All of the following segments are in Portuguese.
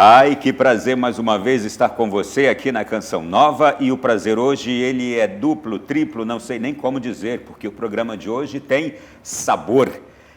Ai, que prazer mais uma vez estar com você aqui na Canção Nova, e o prazer hoje ele é duplo, triplo, não sei nem como dizer, porque o programa de hoje tem sabor.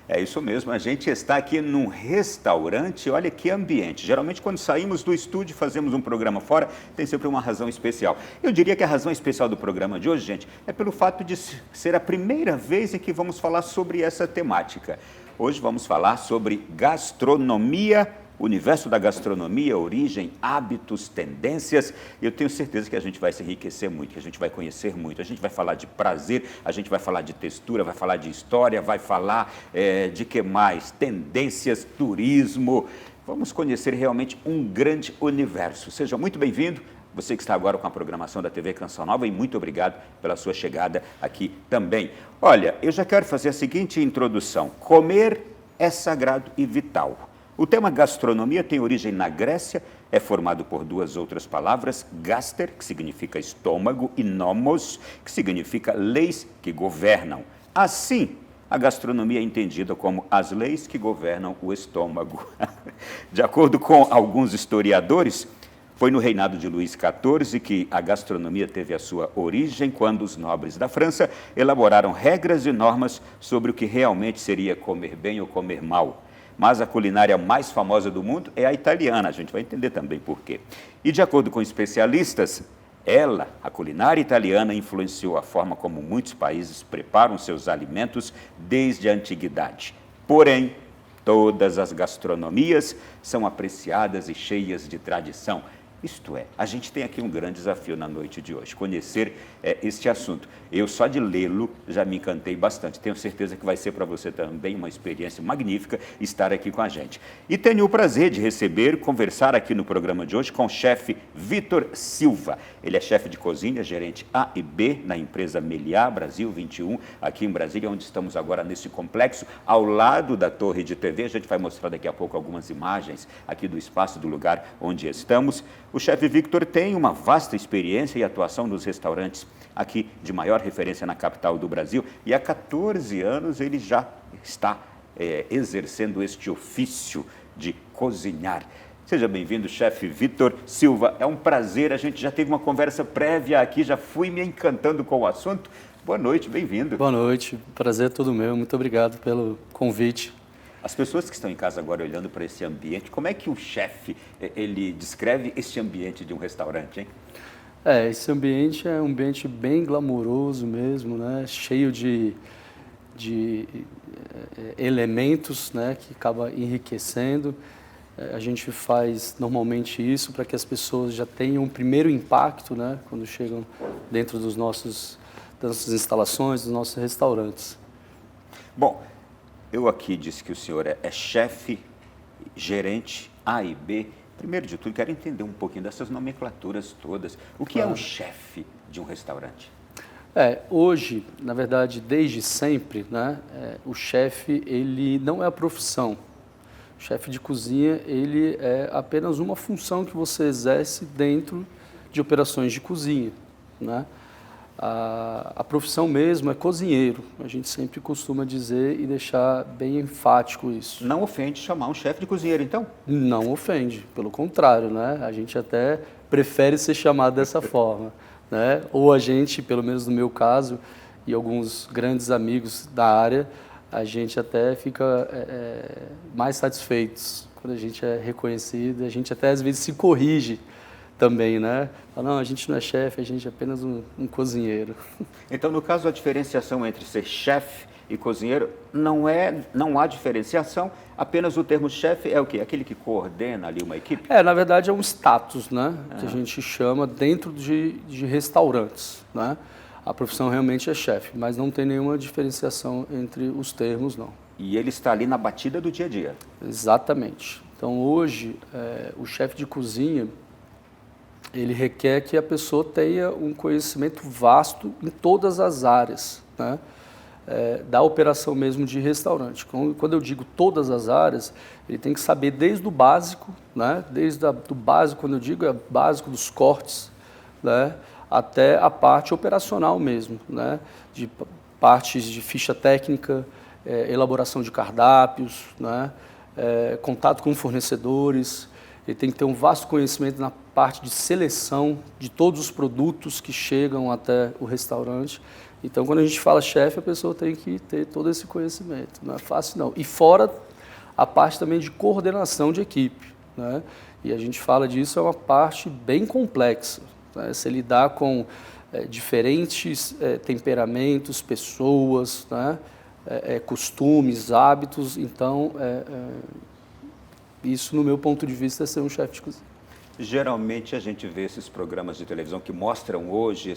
É isso mesmo, a gente está aqui num restaurante, olha que ambiente. Geralmente quando saímos do estúdio, fazemos um programa fora, tem sempre uma razão especial. Eu diria que a razão especial do programa de hoje, gente, é pelo fato de ser a primeira vez em que vamos falar sobre essa temática. Hoje vamos falar sobre gastronomia, universo da gastronomia, origem, hábitos, tendências. Eu tenho certeza que a gente vai se enriquecer muito, que a gente vai conhecer muito. A gente vai falar de prazer, a gente vai falar de textura, vai falar de história, vai falar de que mais? Tendências, turismo. Vamos conhecer realmente um grande universo. Seja muito bem-vindo. Você que está agora com a programação da TV Canção Nova, e muito obrigado pela sua chegada aqui também. Olha, eu já quero fazer a seguinte introdução. Comer é sagrado e vital. O tema gastronomia tem origem na Grécia, é formado por duas outras palavras, gaster, que significa estômago, e nomos, que significa leis que governam. Assim, a gastronomia é entendida como as leis que governam o estômago. De acordo com alguns historiadores, foi no reinado de Luís XIV que a gastronomia teve a sua origem, quando os nobres da França elaboraram regras e normas sobre o que realmente seria comer bem ou comer mal. Mas a culinária mais famosa do mundo é a italiana, a gente vai entender também por quê. E de acordo com especialistas, a culinária italiana, influenciou a forma como muitos países preparam seus alimentos desde a antiguidade. Porém, todas as gastronomias são apreciadas e cheias de tradição. Isto é, a gente tem aqui um grande desafio na noite de hoje, conhecer este assunto. Eu só de lê-lo já me encantei bastante. Tenho certeza que vai ser para você também uma experiência magnífica estar aqui com a gente. E tenho o prazer de conversar aqui no programa de hoje com o chefe Vitor Silva. Ele é chefe de cozinha, gerente A e B na empresa Meliá Brasil 21, aqui em Brasília, onde estamos agora nesse complexo, ao lado da torre de TV. A gente vai mostrar daqui a pouco algumas imagens aqui do espaço, do lugar onde estamos. O chefe Victor tem uma vasta experiência e atuação nos restaurantes aqui de maior referência na capital do Brasil, e há 14 anos ele já está exercendo este ofício de cozinhar. Seja bem-vindo, chefe Vitor Silva. É um prazer, a gente já teve uma conversa prévia aqui, já fui me encantando com o assunto. Boa noite, bem-vindo. Boa noite, prazer é todo meu, muito obrigado pelo convite. As pessoas que estão em casa agora olhando para esse ambiente, como é que o chefe, ele descreve esse ambiente de um restaurante, hein? Esse ambiente é um ambiente bem glamouroso mesmo, né? Cheio de elementos, né? Que acaba enriquecendo. A gente faz normalmente isso para que as pessoas já tenham um primeiro impacto, né? Quando chegam dentro das nossas instalações, dos nossos restaurantes. Bom, eu aqui disse que o senhor é chefe, gerente A e B. Primeiro de tudo, quero entender um pouquinho dessas nomenclaturas todas. O que é um chefe de um restaurante? Hoje, na verdade, desde sempre, né, o chefe, ele não é a profissão. O chefe de cozinha, ele é apenas uma função que você exerce dentro de operações de cozinha, né? A profissão mesmo é cozinheiro, a gente sempre costuma dizer e deixar bem enfático isso. Não ofende chamar um chefe de cozinheiro, então? Não ofende, pelo contrário, né? A gente até prefere ser chamado dessa forma, né? Ou a gente, pelo menos no meu caso, e alguns grandes amigos da área, a gente até fica mais satisfeitos quando a gente é reconhecido, a gente até às vezes se corrige também, né? Não, a gente não é chefe, a gente é apenas um cozinheiro. Então, no caso, a diferenciação entre ser chefe e cozinheiro não há diferenciação, apenas o termo chefe é o quê? Aquele que coordena ali uma equipe? Na verdade é um status, né? Que a gente chama dentro de restaurantes, né? A profissão realmente é chefe, mas não tem nenhuma diferenciação entre os termos, não. E ele está ali na batida do dia a dia? Exatamente. Então, hoje, o chefe de cozinha, ele requer que a pessoa tenha um conhecimento vasto em todas as áreas, né? Da operação mesmo de restaurante. Quando eu digo todas as áreas, ele tem que saber desde o básico, né? Do básico, quando eu digo, é básico dos cortes, né? Até a parte operacional mesmo, né? De partes de ficha técnica, elaboração de cardápios, né? Contato com fornecedores. ele tem que ter um vasto conhecimento na parte de seleção de todos os produtos que chegam até o restaurante. Então, quando a gente fala chefe, a pessoa tem que ter todo esse conhecimento. Não é fácil, não. E fora a parte também de coordenação de equipe, né? E a gente fala disso, é uma parte bem complexa, né? Você lidar com diferentes temperamentos, pessoas, né? Costumes, hábitos. Então, isso, no meu ponto de vista, é ser um chefe de cozinha. Geralmente a gente vê esses programas de televisão que mostram hoje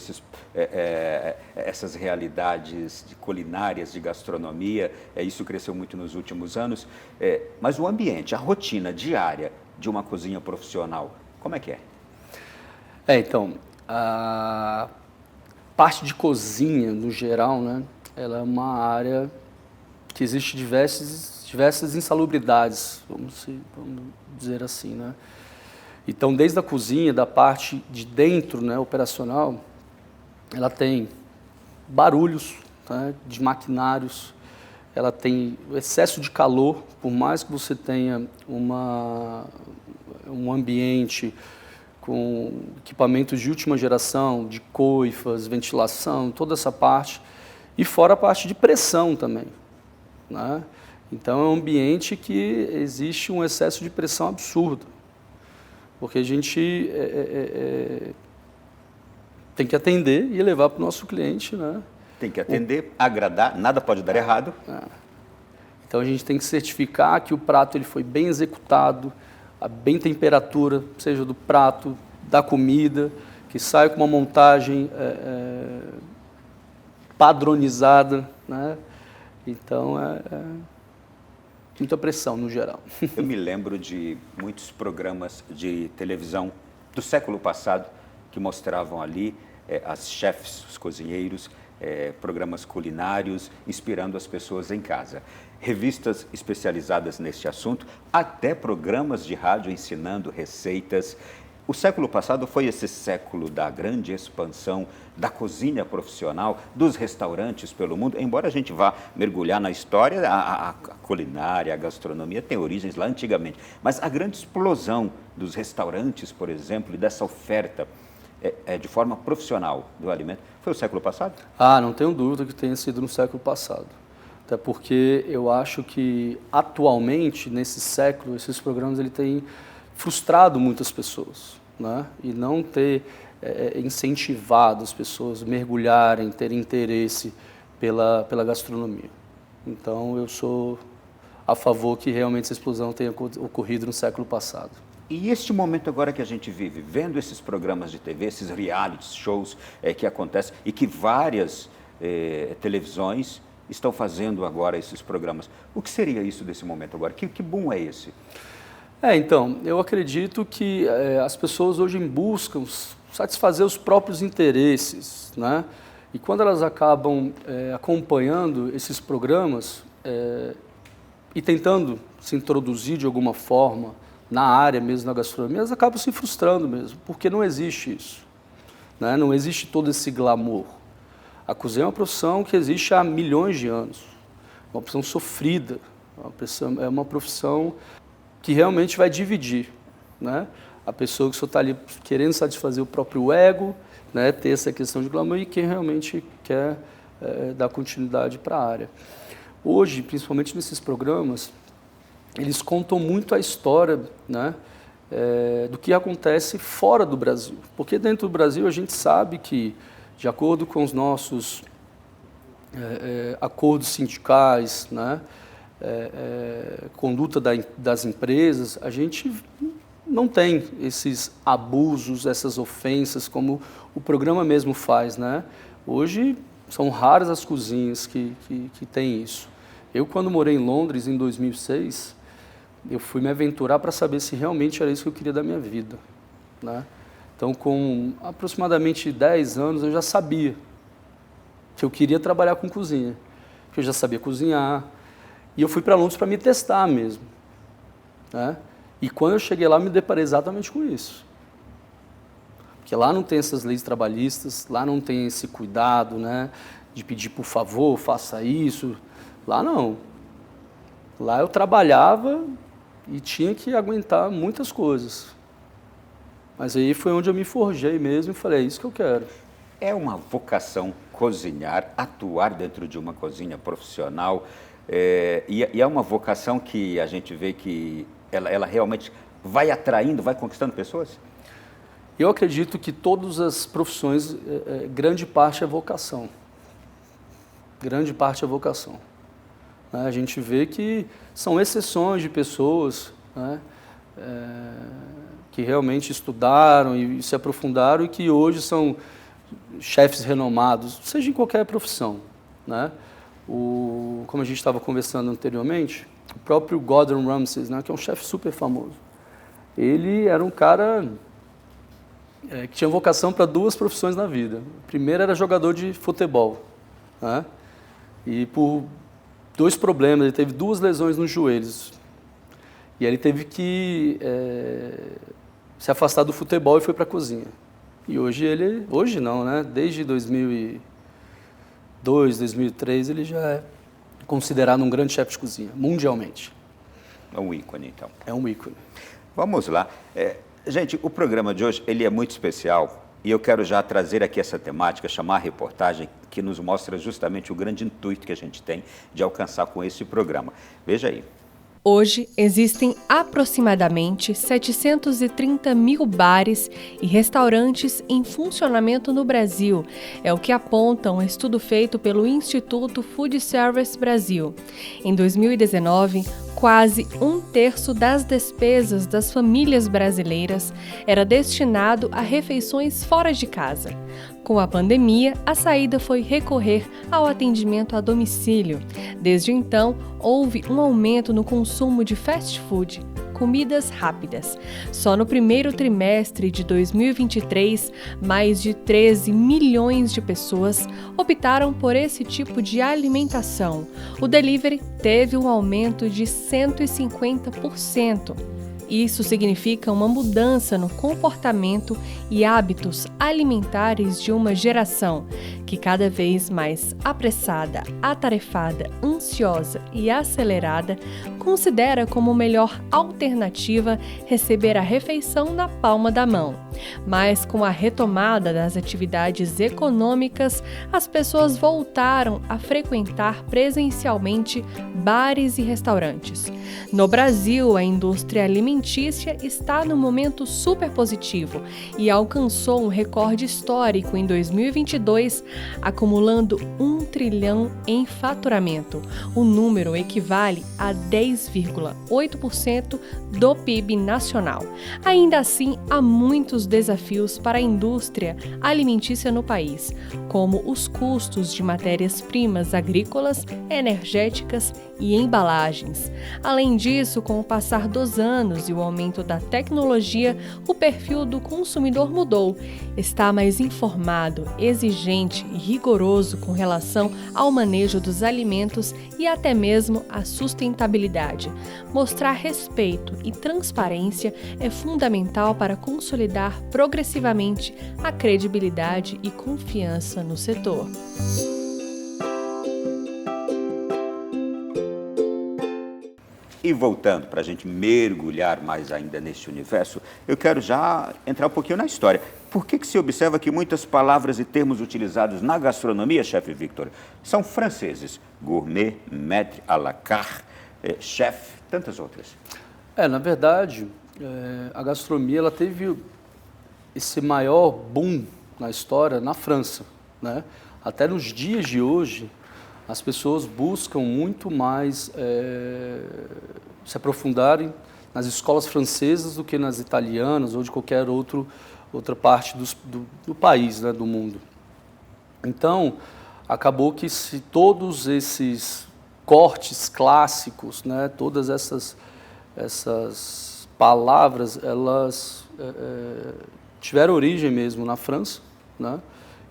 essas realidades de culinárias, de gastronomia, isso cresceu muito nos últimos anos, mas o ambiente, a rotina diária de uma cozinha profissional, como é que é? Então, a parte de cozinha, no geral, né, ela é uma área que existe diversas insalubridades, vamos dizer assim, né? Então, desde a cozinha, da parte de dentro, né, operacional, ela tem barulhos, né, de maquinários, ela tem o excesso de calor, por mais que você tenha um ambiente com equipamentos de última geração, de coifas, ventilação, toda essa parte, e fora a parte de pressão também, né? Então, é um ambiente que existe um excesso de pressão absurdo. Porque a gente tem que atender e levar para o nosso cliente, né? Tem que atender, agradar, nada pode dar errado. Então a gente tem que certificar que o prato ele foi bem executado, a bem temperatura, seja do prato, da comida, que saia com uma montagem padronizada, né? Então muita pressão no geral. Eu me lembro de muitos programas de televisão do século passado que mostravam ali as chefes, os cozinheiros, programas culinários, inspirando as pessoas em casa. Revistas especializadas neste assunto, até programas de rádio ensinando receitas. O século passado foi esse século da grande expansão da cozinha profissional, dos restaurantes pelo mundo. Embora a gente vá mergulhar na história, a culinária, a gastronomia tem origens lá antigamente. Mas a grande explosão dos restaurantes, por exemplo, e dessa oferta de forma profissional do alimento, foi o século passado? Não tenho dúvida que tenha sido no século passado. Até porque eu acho que atualmente, nesse século, esses programas ele têm frustrado muitas pessoas, né? E não ter incentivado as pessoas a mergulharem, ter interesse pela gastronomia. Então, eu sou a favor que realmente essa explosão tenha ocorrido no século passado. E este momento agora que a gente vive, vendo esses programas de TV, esses reality shows que acontecem e que várias televisões estão fazendo agora esses programas, o que seria isso desse momento agora? Que boom é esse? Então, eu acredito que as pessoas hoje buscam satisfazer os próprios interesses, né? E quando elas acabam acompanhando esses programas e tentando se introduzir de alguma forma na área mesmo, na gastronomia, elas acabam se frustrando mesmo, porque não existe isso, né? Não existe todo esse glamour. A cozinha é uma profissão que existe há milhões de anos, uma profissão sofrida, é uma profissão que realmente vai dividir, né? A pessoa que só está ali querendo satisfazer o próprio ego, né? Ter essa questão de glamour, e quem realmente quer dar continuidade para a área. Hoje, principalmente nesses programas, eles contam muito a história, né? Do que acontece fora do Brasil. Porque dentro do Brasil a gente sabe que, de acordo com os nossos acordos sindicais, né? Conduta das empresas, a gente não tem esses abusos, essas ofensas, como o programa mesmo faz, né? Hoje são raras as cozinhas que têm isso. Eu, quando morei em Londres, em 2006, eu fui me aventurar para saber se realmente era isso que eu queria da minha vida, né? Então, com aproximadamente 10 anos, eu já sabia que eu queria trabalhar com cozinha, que eu já sabia cozinhar. E eu fui para Londres para me testar mesmo, né? E quando eu cheguei lá, me deparei exatamente com isso. Porque lá não tem essas leis trabalhistas, lá não tem esse cuidado, né, de pedir, por favor, faça isso. Lá não. Lá eu trabalhava e tinha que aguentar muitas coisas. Mas aí foi onde eu me forjei mesmo e falei, é isso que eu quero. É uma vocação cozinhar, atuar dentro de uma cozinha profissional, e é uma vocação que a gente vê que ela realmente vai atraindo, vai conquistando pessoas? Eu acredito que todas as profissões, grande parte é vocação. Grande parte é vocação. A gente vê que são exceções de pessoas, né, que realmente estudaram e se aprofundaram e que hoje são chefes renomados, seja em qualquer profissão, né? Como a gente estava conversando anteriormente, o próprio Gordon Ramsay, né, que é um chefe super famoso, ele era um cara que tinha vocação para duas profissões na vida. O primeiro era jogador de futebol, né? E por dois problemas, ele teve 2 lesões nos joelhos. E aí ele teve que se afastar do futebol e foi para a cozinha. E hoje não, né? Desde 2002, 2003, ele já é considerado um grande chefe de cozinha, mundialmente. É um ícone, então. É um ícone. Vamos lá. Gente, o programa de hoje ele é muito especial e eu quero já trazer aqui essa temática, chamar a reportagem que nos mostra justamente o grande intuito que a gente tem de alcançar com esse programa. Veja aí. Hoje, existem aproximadamente 730 mil bares e restaurantes em funcionamento no Brasil. É o que aponta um estudo feito pelo Instituto Food Service Brasil. Em 2019, quase 1/3 das despesas das famílias brasileiras era destinado a refeições fora de casa. Com a pandemia, a saída foi recorrer ao atendimento a domicílio. Desde então, houve um aumento no consumo de fast food, comidas rápidas. Só no primeiro trimestre de 2023, mais de 13 milhões de pessoas optaram por esse tipo de alimentação. O delivery teve um aumento de 150%. Isso significa uma mudança no comportamento e hábitos alimentares de uma geração que cada vez mais apressada, atarefada, ansiosa e acelerada considera como melhor alternativa receber a refeição na palma da mão. Mas com a retomada das atividades econômicas, as pessoas voltaram a frequentar presencialmente bares e restaurantes. No Brasil, a indústria alimentícia está no momento super positivo e alcançou um recorde histórico em 2022, acumulando 1 trilhão em faturamento. O número equivale a 10,8% do PIB nacional. Ainda assim, há muitos desafios para a indústria alimentícia no país, como os custos de matérias-primas agrícolas, energéticas e embalagens. Além disso, com o passar dos anos e o aumento da tecnologia, o perfil do consumidor mudou. Está mais informado, exigente e rigoroso com relação ao manejo dos alimentos e até mesmo à sustentabilidade. Mostrar respeito e transparência é fundamental para consolidar progressivamente a credibilidade e confiança no setor. E voltando, para a gente mergulhar mais ainda neste universo, eu quero já entrar um pouquinho na história. Por que se observa que muitas palavras e termos utilizados na gastronomia, chefe Victor, são franceses? Gourmet, maître, à la carte, chef, tantas outras. Na verdade, a gastronomia ela teve esse maior boom na história na França, né? Até nos dias de hoje, as pessoas buscam muito mais se aprofundarem nas escolas francesas do que nas italianas ou de qualquer outra parte do país, né, do mundo. Então, acabou que se todos esses cortes clássicos, né, todas essas palavras, elas tiveram origem mesmo na França, né?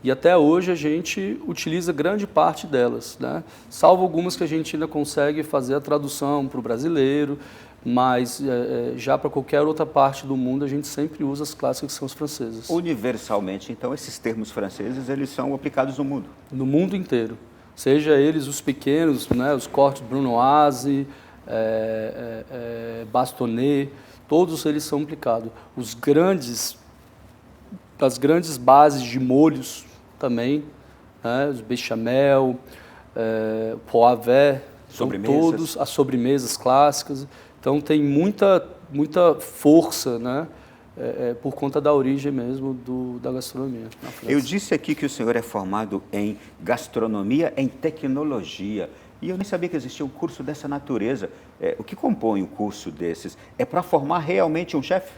E até hoje a gente utiliza grande parte delas, né? Salvo algumas que a gente ainda consegue fazer a tradução para o brasileiro, mas já para qualquer outra parte do mundo a gente sempre usa as clássicas que são as francesas. Universalmente, então, esses termos franceses, eles são aplicados no mundo? No mundo inteiro. Seja eles os pequenos, né, os cortes brunoise, Bastonnet, todos eles são aplicados. As grandes bases de molhos também, né? Os bechamel, poavés, são todos as sobremesas clássicas. Então tem muita força, né? Por conta da origem mesmo da gastronomia. Eu disse aqui que o senhor é formado em gastronomia, em tecnologia, e eu nem sabia que existia um curso dessa natureza. O que compõe um curso desses? É para formar realmente um chefe?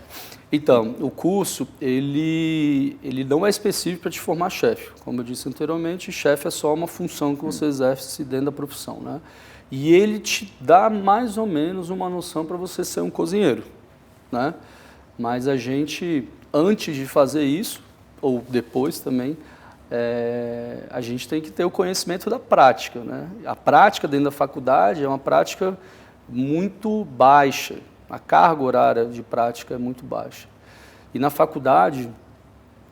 Então, o curso, ele não é específico para te formar chefe. Como eu disse anteriormente, chefe é só uma função que você exerce dentro da profissão, né? E ele te dá mais ou menos uma noção para você ser um cozinheiro, né? Mas a gente, antes de fazer isso, ou depois também, a gente tem que ter o conhecimento da prática, né? A prática dentro da faculdade é uma prática muito baixa, a carga horária de prática é muito baixa. E na faculdade,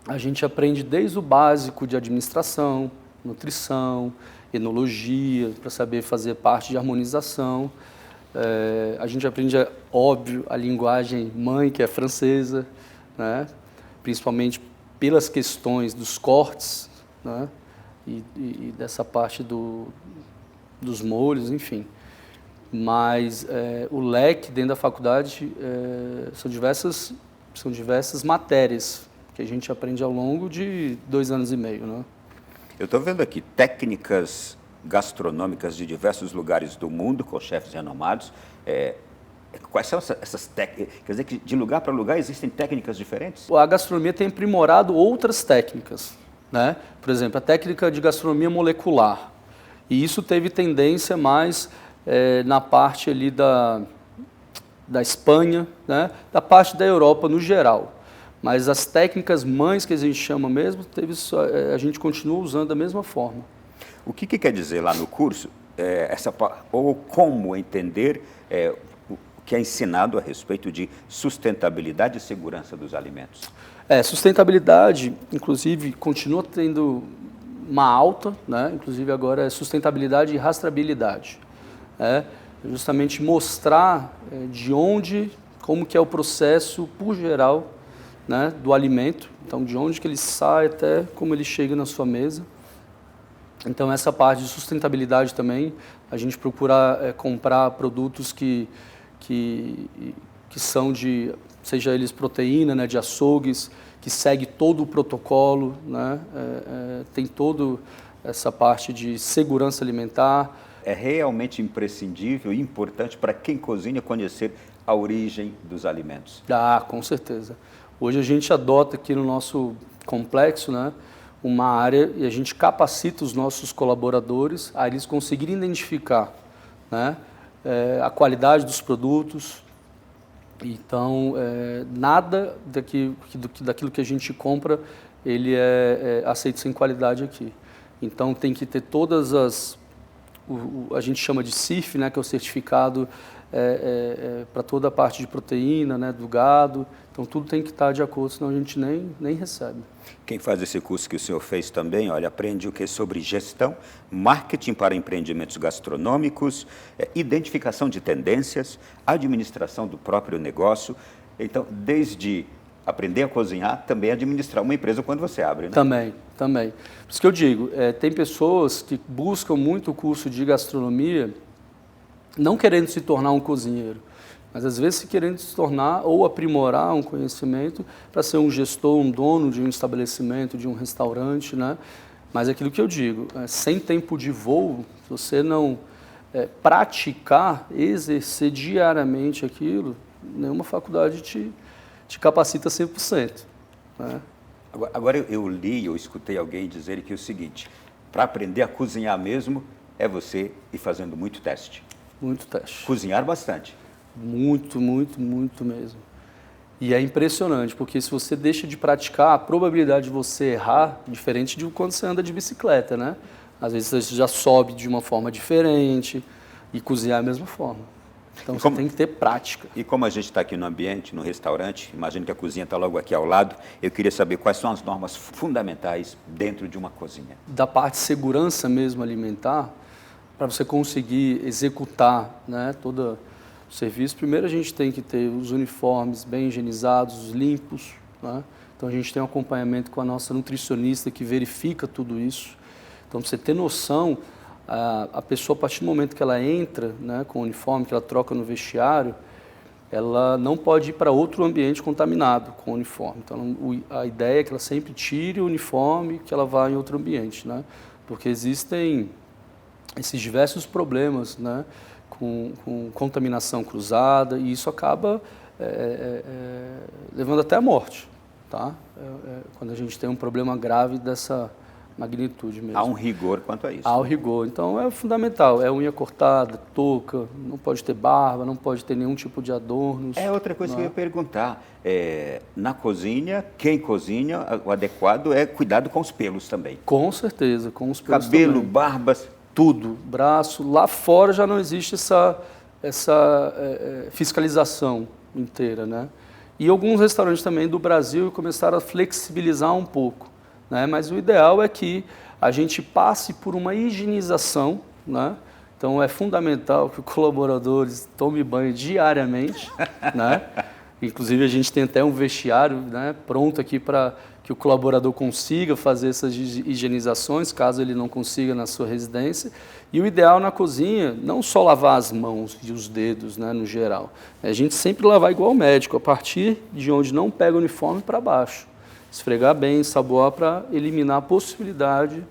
a gente aprende desde o básico de administração, nutrição, enologia, para saber fazer parte de harmonização. A gente aprende, óbvio, a linguagem mãe, que é francesa, né? Principalmente pelas questões dos cortes, né? E dessa parte dos molhos, enfim. Mas o leque dentro da faculdade são diversas matérias que a gente aprende ao longo de 2 anos e meio, né? Eu estou vendo aqui técnicas gastronômicas de diversos lugares do mundo, com chefes renomados. Quais são essas técnicas? Quer dizer que de lugar para lugar existem técnicas diferentes? A gastronomia tem aprimorado outras técnicas, né? Por exemplo, a técnica de gastronomia molecular. E isso teve tendência mais na parte ali da Espanha, né? Da parte da Europa no geral. Mas as técnicas mães que a gente chama mesmo, a gente continua usando da mesma forma. O que quer dizer lá no curso, ou como entender o que é ensinado a respeito de sustentabilidade e segurança dos alimentos? Sustentabilidade, inclusive, continua tendo uma alta, né? Inclusive agora é sustentabilidade e rastreabilidade. Justamente mostrar como que é o processo, por geral, né, do alimento, então de onde que ele sai até como ele chega na sua mesa. Então essa parte de sustentabilidade também, a gente procura comprar produtos que são seja eles proteína, né, de açougues, que segue todo o protocolo, né, tem toda essa parte de segurança alimentar. É realmente imprescindível e importante para quem cozinha conhecer a origem dos alimentos. Com certeza. Hoje a gente adota aqui no nosso complexo, né, uma área e a gente capacita os nossos colaboradores a eles conseguirem identificar, né, a qualidade dos produtos. Então, nada daquilo que a gente compra, ele é aceito sem qualidade aqui. Então, tem que ter todas a gente chama de CIF, né, que é o certificado para toda a parte de proteína, né, do gado. Então, tudo tem que estar de acordo, senão a gente nem recebe. Quem faz esse curso que o senhor fez também, olha, aprende o que sobre gestão, marketing para empreendimentos gastronômicos, identificação de tendências, administração do próprio negócio. Então, desde aprender a cozinhar, também administrar uma empresa quando você abre, né? Também. Por isso que eu digo, tem pessoas que buscam muito o curso de gastronomia não querendo se tornar um cozinheiro, mas às vezes querendo se tornar ou aprimorar um conhecimento para ser um gestor, um dono de um estabelecimento, de um restaurante, né? Mas é aquilo que eu digo, sem tempo de voo, se você não praticar, exercer diariamente aquilo, nenhuma faculdade te capacita 100%. Né? Agora eu escutei alguém dizer que é o seguinte, para aprender a cozinhar mesmo, é você ir fazendo muito teste. Muito teste. Cozinhar bastante. Muito mesmo. E é impressionante, porque se você deixa de praticar, a probabilidade de você errar é diferente de quando você anda de bicicleta, né? Às vezes você já sobe de uma forma diferente e cozinhar da mesma forma. Então você tem que ter prática. E como a gente está aqui no ambiente, no restaurante, imagino que a cozinha está logo aqui ao lado, eu queria saber quais são as normas fundamentais dentro de uma cozinha. Da parte de segurança mesmo alimentar, para você conseguir executar, né, todo o serviço, primeiro a gente tem que ter os uniformes bem higienizados, limpos, né? Então a gente tem um acompanhamento com a nossa nutricionista que verifica tudo isso. Então, para você ter noção, a pessoa, a partir do momento que ela entra, né, com o uniforme, que ela troca no vestiário, ela não pode ir para outro ambiente contaminado com o uniforme. Então, a ideia é que ela sempre tire o uniforme, que ela vá em outro ambiente, né? Porque existem esses diversos problemas, né, com contaminação cruzada, e isso acaba levando até a morte, tá? Quando a gente tem um problema grave dessa magnitude mesmo. Há um rigor quanto a isso. Há o rigor. Então, é fundamental. É unha cortada, touca, não pode ter barba, não pode ter nenhum tipo de adornos. É outra coisa que eu ia perguntar. Na cozinha, quem cozinha, o adequado é cuidado com os pelos também. Com certeza, com os pelos Cabelo, também. barbas. Tudo, braço. Lá fora já não existe essa fiscalização inteira, né? E alguns restaurantes também do Brasil começaram a flexibilizar um pouco, né? Mas o ideal é que a gente passe por uma higienização, né? Então é fundamental que os colaboradores tomem banho diariamente, né? Inclusive a gente tem até um vestiário, né, pronto aqui para que o colaborador consiga fazer essas higienizações, caso ele não consiga na sua residência. E o ideal na cozinha, não só lavar as mãos e os dedos, né, no geral, é a gente sempre lavar igual o médico, a partir de onde não pega o uniforme para baixo. Esfregar bem, saboar para eliminar a possibilidade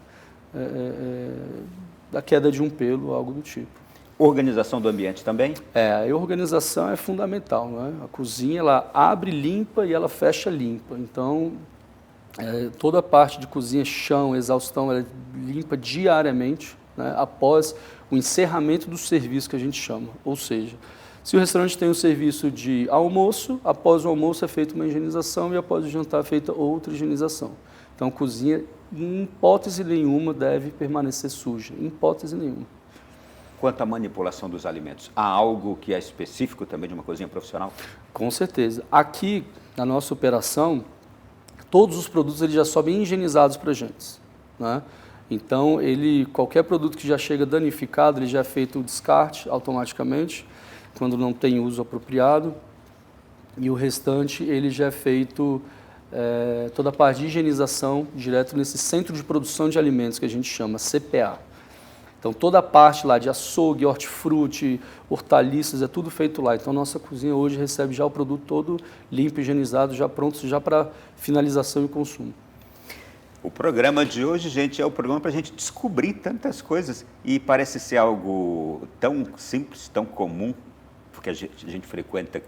da queda de um pelo, algo do tipo. Organização do ambiente também? A organização é fundamental, não é? A cozinha, ela abre limpa e ela fecha limpa. Então, toda a parte de cozinha, chão, exaustão, ela é limpa diariamente, né, após o encerramento do serviço que a gente chama. Ou seja, se o restaurante tem um serviço de almoço, após o almoço é feita uma higienização e após o jantar é feita outra higienização. Então, a cozinha, em hipótese nenhuma, deve permanecer suja, em hipótese nenhuma. Quanto à manipulação dos alimentos, há algo que é específico também de uma cozinha profissional? Com certeza. Aqui, na nossa operação, todos os produtos eles já sobem higienizados para a gente, né? Então, qualquer produto que já chega danificado, ele já é feito o descarte automaticamente, quando não tem uso apropriado, e o restante ele já é feito toda a parte de higienização direto nesse centro de produção de alimentos que a gente chama CPA. Então, toda a parte lá de açougue, hortifruti, hortaliças, é tudo feito lá. Então, nossa cozinha hoje recebe já o produto todo limpo, higienizado, já pronto, já para finalização e consumo. O programa de hoje, gente, é o programa para a gente descobrir tantas coisas. E parece ser algo tão simples, tão comum, porque a gente frequenta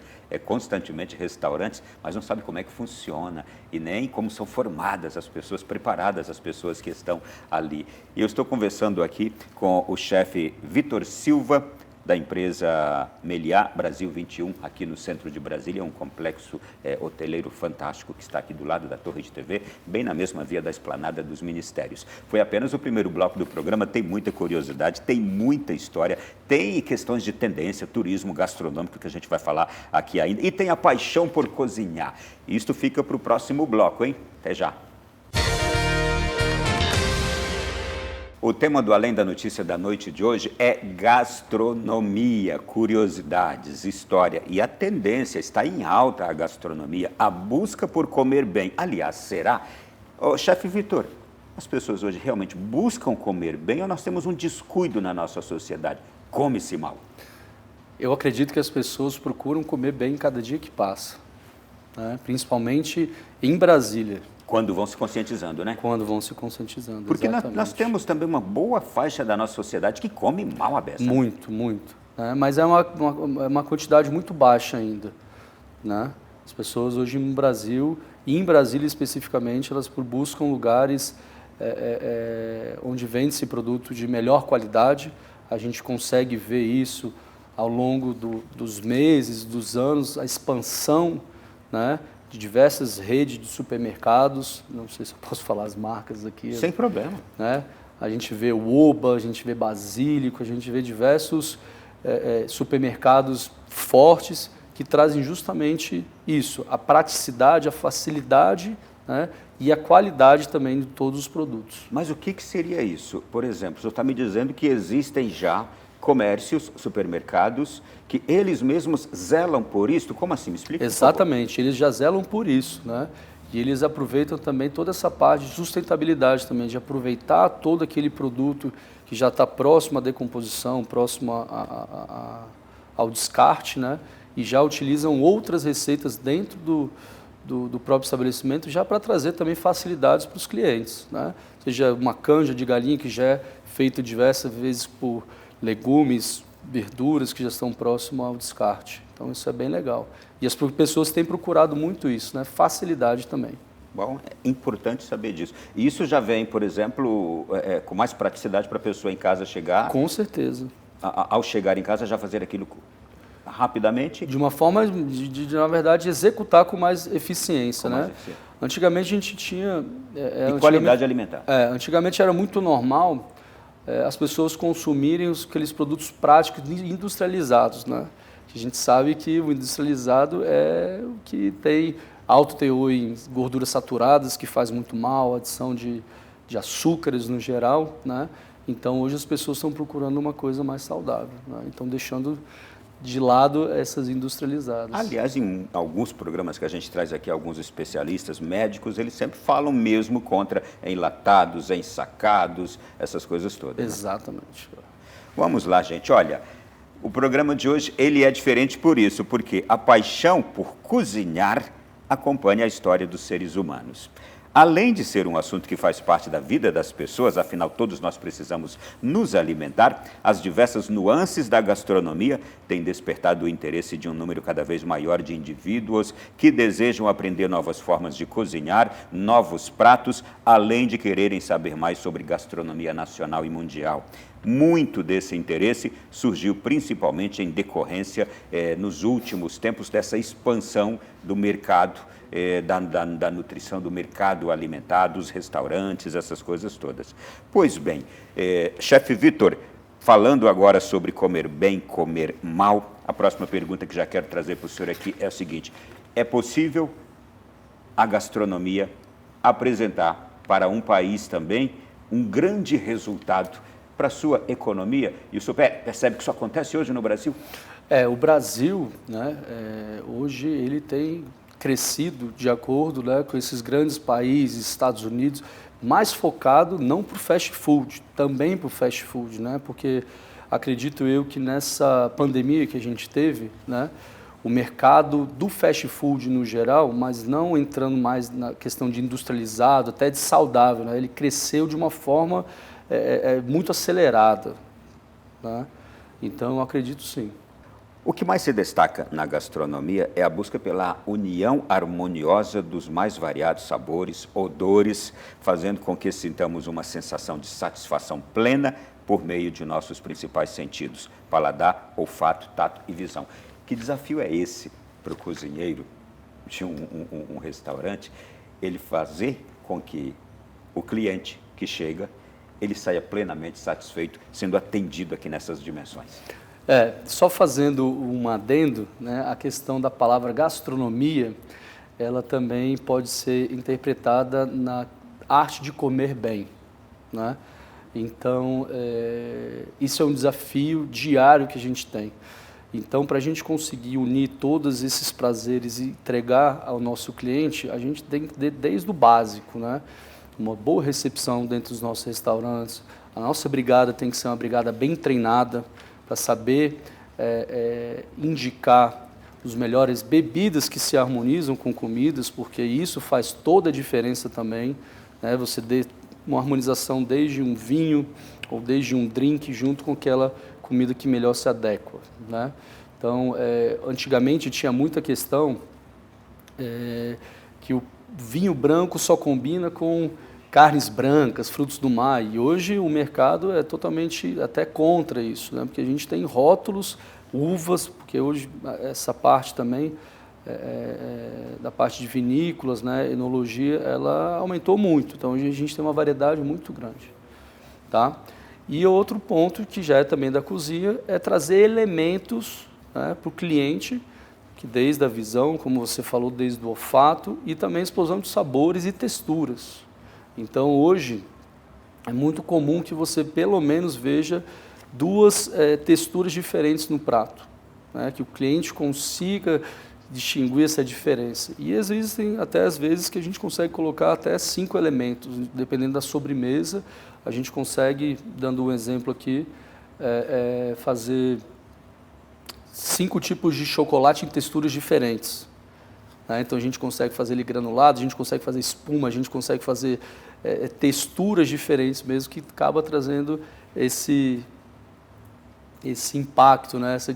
constantemente restaurantes, mas não sabe como é que funciona e nem como são formadas as pessoas, preparadas as pessoas que estão ali. E eu estou conversando aqui com o chefe Vitor Silva, da empresa Meliá Brasil 21, aqui no centro de Brasília, um complexo hoteleiro fantástico que está aqui do lado da Torre de TV, bem na mesma via da Esplanada dos Ministérios. Foi apenas o primeiro bloco do programa, tem muita curiosidade, tem muita história, tem questões de tendência, turismo gastronômico que a gente vai falar aqui ainda, e tem a paixão por cozinhar. Isto fica para o próximo bloco, hein? Até já! O tema do Além da Notícia da noite de hoje é gastronomia, curiosidades, história. E a tendência está em alta a gastronomia, a busca por comer bem. Aliás, será? Chefe Vitor, as pessoas hoje realmente buscam comer bem ou nós temos um descuido na nossa sociedade? Come-se mal. Eu acredito que as pessoas procuram comer bem cada dia que passa, né? Principalmente em Brasília. Quando vão se conscientizando, né? Quando vão se conscientizando, porque nós temos também uma boa faixa da nossa sociedade que come mal a beça. Muito, muito. Né? Mas é uma quantidade muito baixa ainda, né? As pessoas hoje no Brasil, e em Brasília especificamente, elas buscam lugares onde vende-se produto de melhor qualidade. A gente consegue ver isso ao longo dos meses, dos anos, a expansão, né, de diversas redes de supermercados, não sei se eu posso falar as marcas aqui. Sem problema. Né? A gente vê o Oba, a gente vê Basílico, a gente vê diversos supermercados fortes que trazem justamente isso, a praticidade, a facilidade né, e a qualidade também de todos os produtos. Mas o que seria isso? Por exemplo, o senhor está me dizendo que existem já comércios, supermercados, que eles mesmos zelam por isso? Como assim? Me explica. Exatamente, eles já zelam por isso, né? E eles aproveitam também toda essa parte de sustentabilidade também, de aproveitar todo aquele produto que já está próximo à decomposição, próximo ao descarte, né? E já utilizam outras receitas dentro do próprio estabelecimento já para trazer também facilidades para os clientes, né? Seja uma canja de galinha que já é feita diversas vezes por legumes, verduras que já estão próximo ao descarte. Então isso é bem legal. E as pessoas têm procurado muito isso, né? Facilidade também. Bom, é importante saber disso. E isso já vem, por exemplo, com mais praticidade para a pessoa em casa chegar? Com certeza. Ao chegar em casa já fazer aquilo rapidamente? De uma forma, na verdade, executar com mais eficiência, né? Antigamente a gente tinha... E qualidade alimentar. Antigamente era muito normal as pessoas consumirem aqueles produtos práticos industrializados, né? A gente sabe que o industrializado é o que tem alto teor em gorduras saturadas, que faz muito mal, adição de açúcares no geral, né? Então hoje as pessoas estão procurando uma coisa mais saudável, né? Então deixando de lado essas industrializadas. Aliás, em alguns programas que a gente traz aqui, alguns especialistas médicos, eles sempre falam mesmo contra enlatados, ensacados, essas coisas todas. Exatamente. Né? Vamos lá, gente. Olha, o programa de hoje ele é diferente por isso, porque a paixão por cozinhar acompanha a história dos seres humanos. Além de ser um assunto que faz parte da vida das pessoas, afinal todos nós precisamos nos alimentar, as diversas nuances da gastronomia têm despertado o interesse de um número cada vez maior de indivíduos que desejam aprender novas formas de cozinhar, novos pratos, além de quererem saber mais sobre gastronomia nacional e mundial. Muito desse interesse surgiu principalmente em decorrência, nos últimos tempos, dessa expansão do mercado, da nutrição, do mercado alimentar, dos restaurantes, essas coisas todas. Pois bem, chefe Vitor, falando agora sobre comer bem, comer mal, a próxima pergunta que já quero trazer para o senhor aqui é o seguinte: é possível a gastronomia apresentar para um país também um grande resultado para a sua economia? E o senhor percebe que isso acontece hoje no Brasil? O Brasil, né, hoje ele tem crescido de acordo, né, com esses grandes países, Estados Unidos, mais focado não para o fast food, também para o fast food, né, porque acredito eu que nessa pandemia que a gente teve, né, o mercado do fast food no geral, mas não entrando mais na questão de industrializado, até de saudável, né, ele cresceu de uma forma muito acelerada, né? Então eu acredito sim. O que mais se destaca na gastronomia é a busca pela união harmoniosa dos mais variados sabores, odores, fazendo com que sintamos uma sensação de satisfação plena por meio de nossos principais sentidos: paladar, olfato, tato e visão. Que desafio é esse para o cozinheiro de um restaurante, ele fazer com que o cliente que chega, ele saia plenamente satisfeito, sendo atendido aqui nessas dimensões? Só fazendo um adendo, né, a questão da palavra gastronomia, ela também pode ser interpretada na arte de comer bem, né? Então, isso é um desafio diário que a gente tem. Então, para a gente conseguir unir todos esses prazeres e entregar ao nosso cliente, a gente tem que ter desde o básico, né? Uma boa recepção dentro dos nossos restaurantes. A nossa brigada tem que ser uma brigada bem treinada, para saber indicar os melhores bebidas que se harmonizam com comidas, porque isso faz toda a diferença também, né? Você dê uma harmonização desde um vinho ou desde um drink junto com aquela comida que melhor se adequa, né? Então, antigamente tinha muita questão que o vinho branco só combina com carnes brancas, frutos do mar, e hoje o mercado é totalmente até contra isso, né? Porque a gente tem rótulos, uvas, porque hoje essa parte também, da parte de vinícolas, né, enologia, ela aumentou muito, então hoje a gente tem uma variedade muito grande, tá? E outro ponto que já é também da cozinha é trazer elementos, né, para o cliente que desde a visão, como você falou, desde o olfato, e também a explosão de sabores e texturas. Então, hoje, é muito comum que você, pelo menos, veja duas texturas diferentes no prato, né? Que o cliente consiga distinguir essa diferença. E existem até às vezes que a gente consegue colocar até 5 elementos, dependendo da sobremesa, a gente consegue, dando um exemplo aqui, fazer 5 tipos de chocolate em texturas diferentes. Né? Então a gente consegue fazer ele granulado, a gente consegue fazer espuma, a gente consegue fazer texturas diferentes mesmo, que acaba trazendo esse impacto, né? essa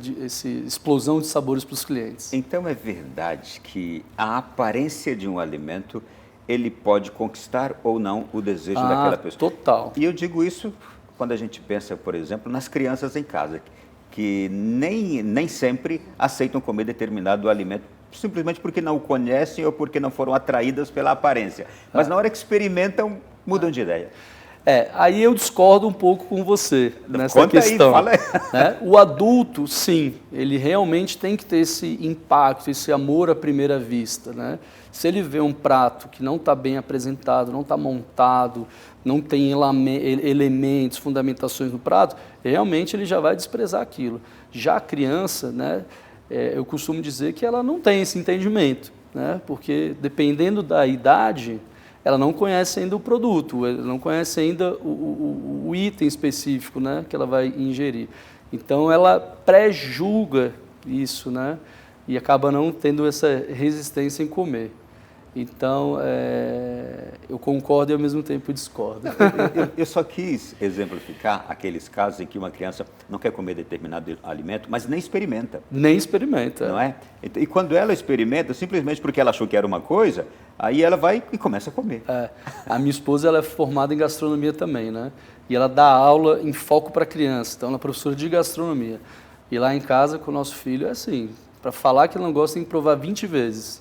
explosão de sabores para os clientes. Então é verdade que a aparência de um alimento, ele pode conquistar ou não o desejo daquela pessoa. Total. E eu digo isso quando a gente pensa, por exemplo, nas crianças em casa, que nem sempre aceitam comer determinado alimento, simplesmente porque não o conhecem ou porque não foram atraídas pela aparência. Mas na hora que experimentam, mudam de ideia. Aí eu discordo um pouco com você nessa Conta questão. Aí, fala aí. Né? O adulto, sim, ele realmente tem que ter esse impacto, esse amor à primeira vista. Né? Se ele vê um prato que não está bem apresentado, não está montado, não tem elementos, fundamentações no prato, realmente ele já vai desprezar aquilo. Já a criança, né, eu costumo dizer que ela não tem esse entendimento, né? Porque dependendo da idade, ela não conhece ainda o produto, ela não conhece ainda o item específico, né, que ela vai ingerir. Então, ela pré-julga isso, né, e acaba não tendo essa resistência em comer. Então, eu concordo e ao mesmo tempo discordo. Eu só quis exemplificar aqueles casos em que uma criança não quer comer determinado alimento, mas nem experimenta. Nem experimenta. Não é? E quando ela experimenta, simplesmente porque ela achou que era uma coisa, aí ela vai e começa a comer. A minha esposa, ela é formada em gastronomia também, né? E ela dá aula em foco para criança, então ela é professora de gastronomia. E lá em casa, com o nosso filho, é assim, para falar que não gosta, tem que provar 20 vezes.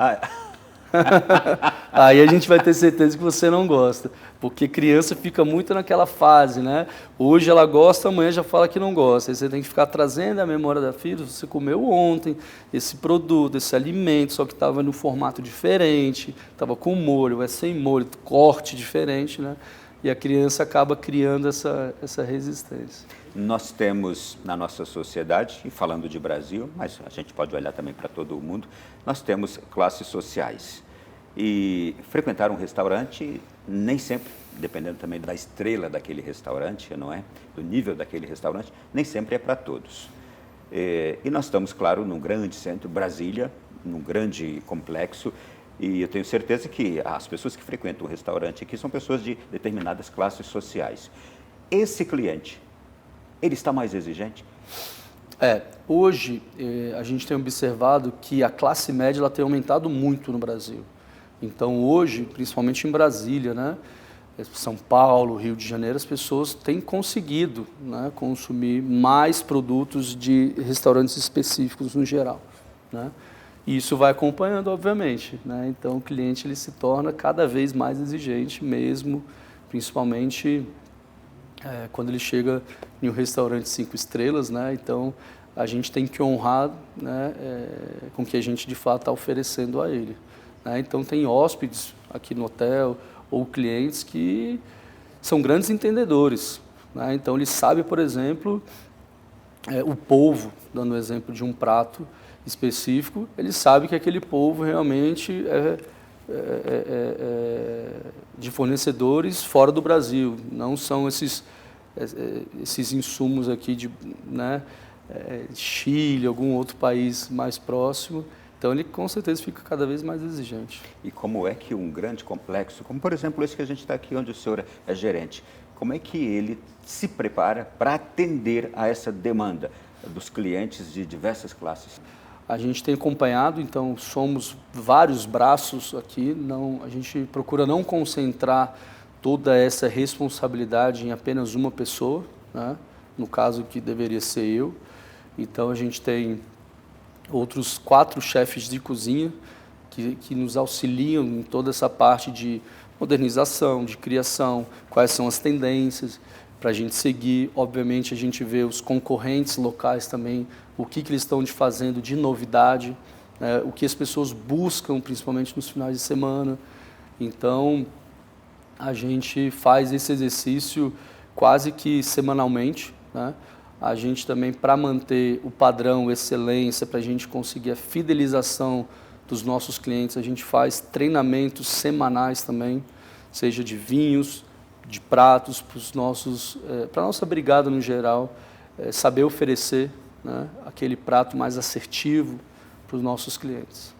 Aí a gente vai ter certeza que você não gosta, porque criança fica muito naquela fase, né? Hoje ela gosta, amanhã já fala que não gosta. Aí você tem que ficar trazendo a memória da filha, você comeu ontem esse produto, esse alimento, só que estava no formato diferente, estava com molho, sem molho, corte diferente, né? E a criança acaba criando essa resistência. Nós temos na nossa sociedade, e falando de Brasil, mas a gente pode olhar também para todo o mundo, nós temos classes sociais. E frequentar um restaurante, nem sempre, dependendo também da estrela daquele restaurante, não é? Do nível daquele restaurante, nem sempre é para todos. E nós estamos, claro, num grande centro, Brasília, num grande complexo, e eu tenho certeza que as pessoas que frequentam o restaurante aqui são pessoas de determinadas classes sociais. Esse cliente, ele está mais exigente? Hoje a gente tem observado que a classe média ela tem aumentado muito no Brasil. Então hoje, principalmente em Brasília, né, São Paulo, Rio de Janeiro, as pessoas têm conseguido, né, consumir mais produtos de restaurantes específicos no geral, né? E isso vai acompanhando, obviamente, né? Então o cliente ele se torna cada vez mais exigente mesmo, principalmente quando ele chega em um restaurante 5 estrelas, né? Então a gente tem que honrar, né, com o que a gente de fato está oferecendo a ele, né? Então tem hóspedes aqui no hotel ou clientes que são grandes entendedores, né? Então ele sabe, por exemplo, o polvo, dando o exemplo de um prato específico, ele sabe que aquele polvo realmente de fornecedores fora do Brasil, não são esses insumos aqui de, né, Chile, algum outro país mais próximo. Então ele com certeza fica cada vez mais exigente. E como é que um grande complexo, como por exemplo esse que a gente está aqui, onde o senhor é gerente, como é que ele se prepara para atender a essa demanda dos clientes de diversas classes? A gente tem acompanhado, então somos vários braços aqui, a gente procura não concentrar toda essa responsabilidade em apenas uma pessoa, né? No caso que deveria ser eu. Então a gente tem outros 4 chefes de cozinha que nos auxiliam em toda essa parte de modernização, de criação, quais são as tendências para a gente seguir. Obviamente a gente vê os concorrentes locais também, o que eles estão fazendo de novidade, né, o que as pessoas buscam, principalmente nos finais de semana. Então, a gente faz esse exercício quase que semanalmente, né? A gente também, para manter o padrão, excelência, para a gente conseguir a fidelização dos nossos clientes, a gente faz treinamentos semanais também, seja de vinhos, de pratos, para a nossa brigada no geral, saber oferecer, né, aquele prato mais assertivo para os nossos clientes.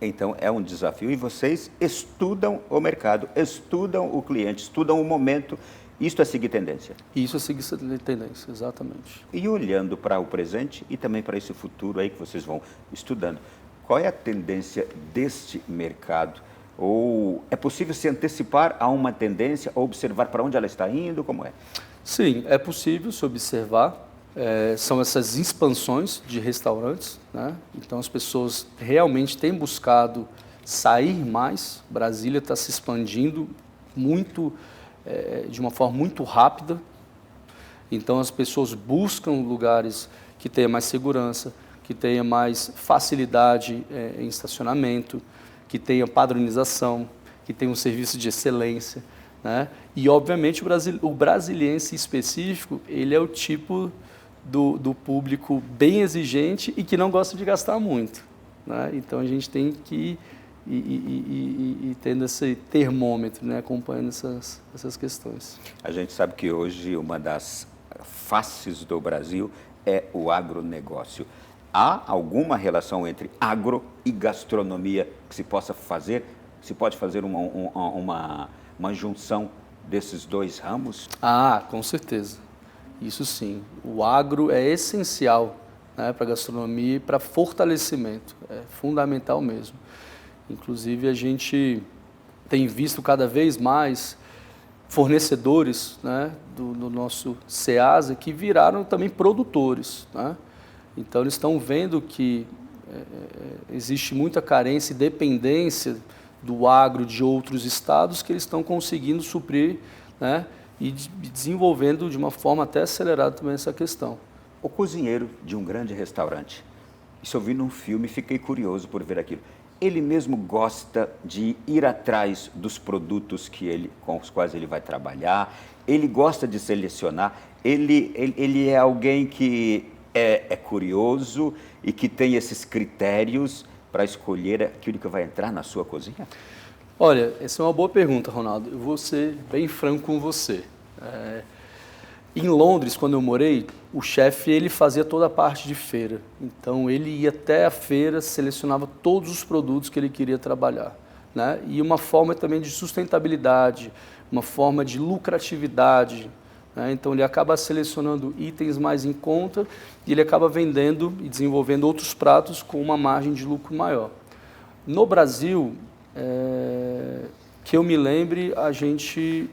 Então, é um desafio e vocês estudam o mercado, estudam o cliente, estudam o momento. Isto é seguir tendência. Isso é seguir tendência, exatamente. E olhando para o presente e também para esse futuro aí que vocês vão estudando, qual é a tendência deste mercado? Ou é possível se antecipar a uma tendência, ou observar para onde ela está indo, como é? Sim, é possível se observar. São essas expansões de restaurantes, né? Então as pessoas realmente têm buscado sair mais. Brasília está se expandindo muito, de uma forma muito rápida. Então as pessoas buscam lugares que tenham mais segurança, que tenha mais facilidade em estacionamento, que tenha padronização, que tenha um serviço de excelência, né? E obviamente o brasiliense específico, ele é o tipo do público bem exigente e que não gosta de gastar muito, né? Então a gente tem que ir tendo esse termômetro, né, acompanhando essas questões. A gente sabe que hoje uma das faces do Brasil é o agronegócio. Há alguma relação entre agro e gastronomia que se possa fazer? Se pode fazer uma junção desses dois ramos? Ah, com certeza. Isso sim. O agro é essencial, né, para a gastronomia e para fortalecimento. É fundamental mesmo. Inclusive, a gente tem visto cada vez mais fornecedores, né, do nosso SEASA que viraram também produtores, né? Então, eles estão vendo que existe muita carência e dependência do agro de outros estados que eles estão conseguindo suprir, né, e desenvolvendo de uma forma até acelerada também essa questão. O cozinheiro de um grande restaurante, isso eu vi num filme e fiquei curioso por ver aquilo. Ele mesmo gosta de ir atrás dos produtos com os quais ele vai trabalhar, ele gosta de selecionar, ele é alguém que é curioso e que tem esses critérios para escolher aquilo que vai entrar na sua cozinha? Olha, essa é uma boa pergunta, Ronaldo. Eu vou ser bem franco com você. Em Londres, quando eu morei, o chefe ele fazia toda a parte de feira. Então, ele ia até a feira, selecionava todos os produtos que ele queria trabalhar, né? E uma forma também de sustentabilidade, uma forma de lucratividade, né? Então, ele acaba selecionando itens mais em conta e ele acaba vendendo e desenvolvendo outros pratos com uma margem de lucro maior. No Brasil, que eu me lembre, a gente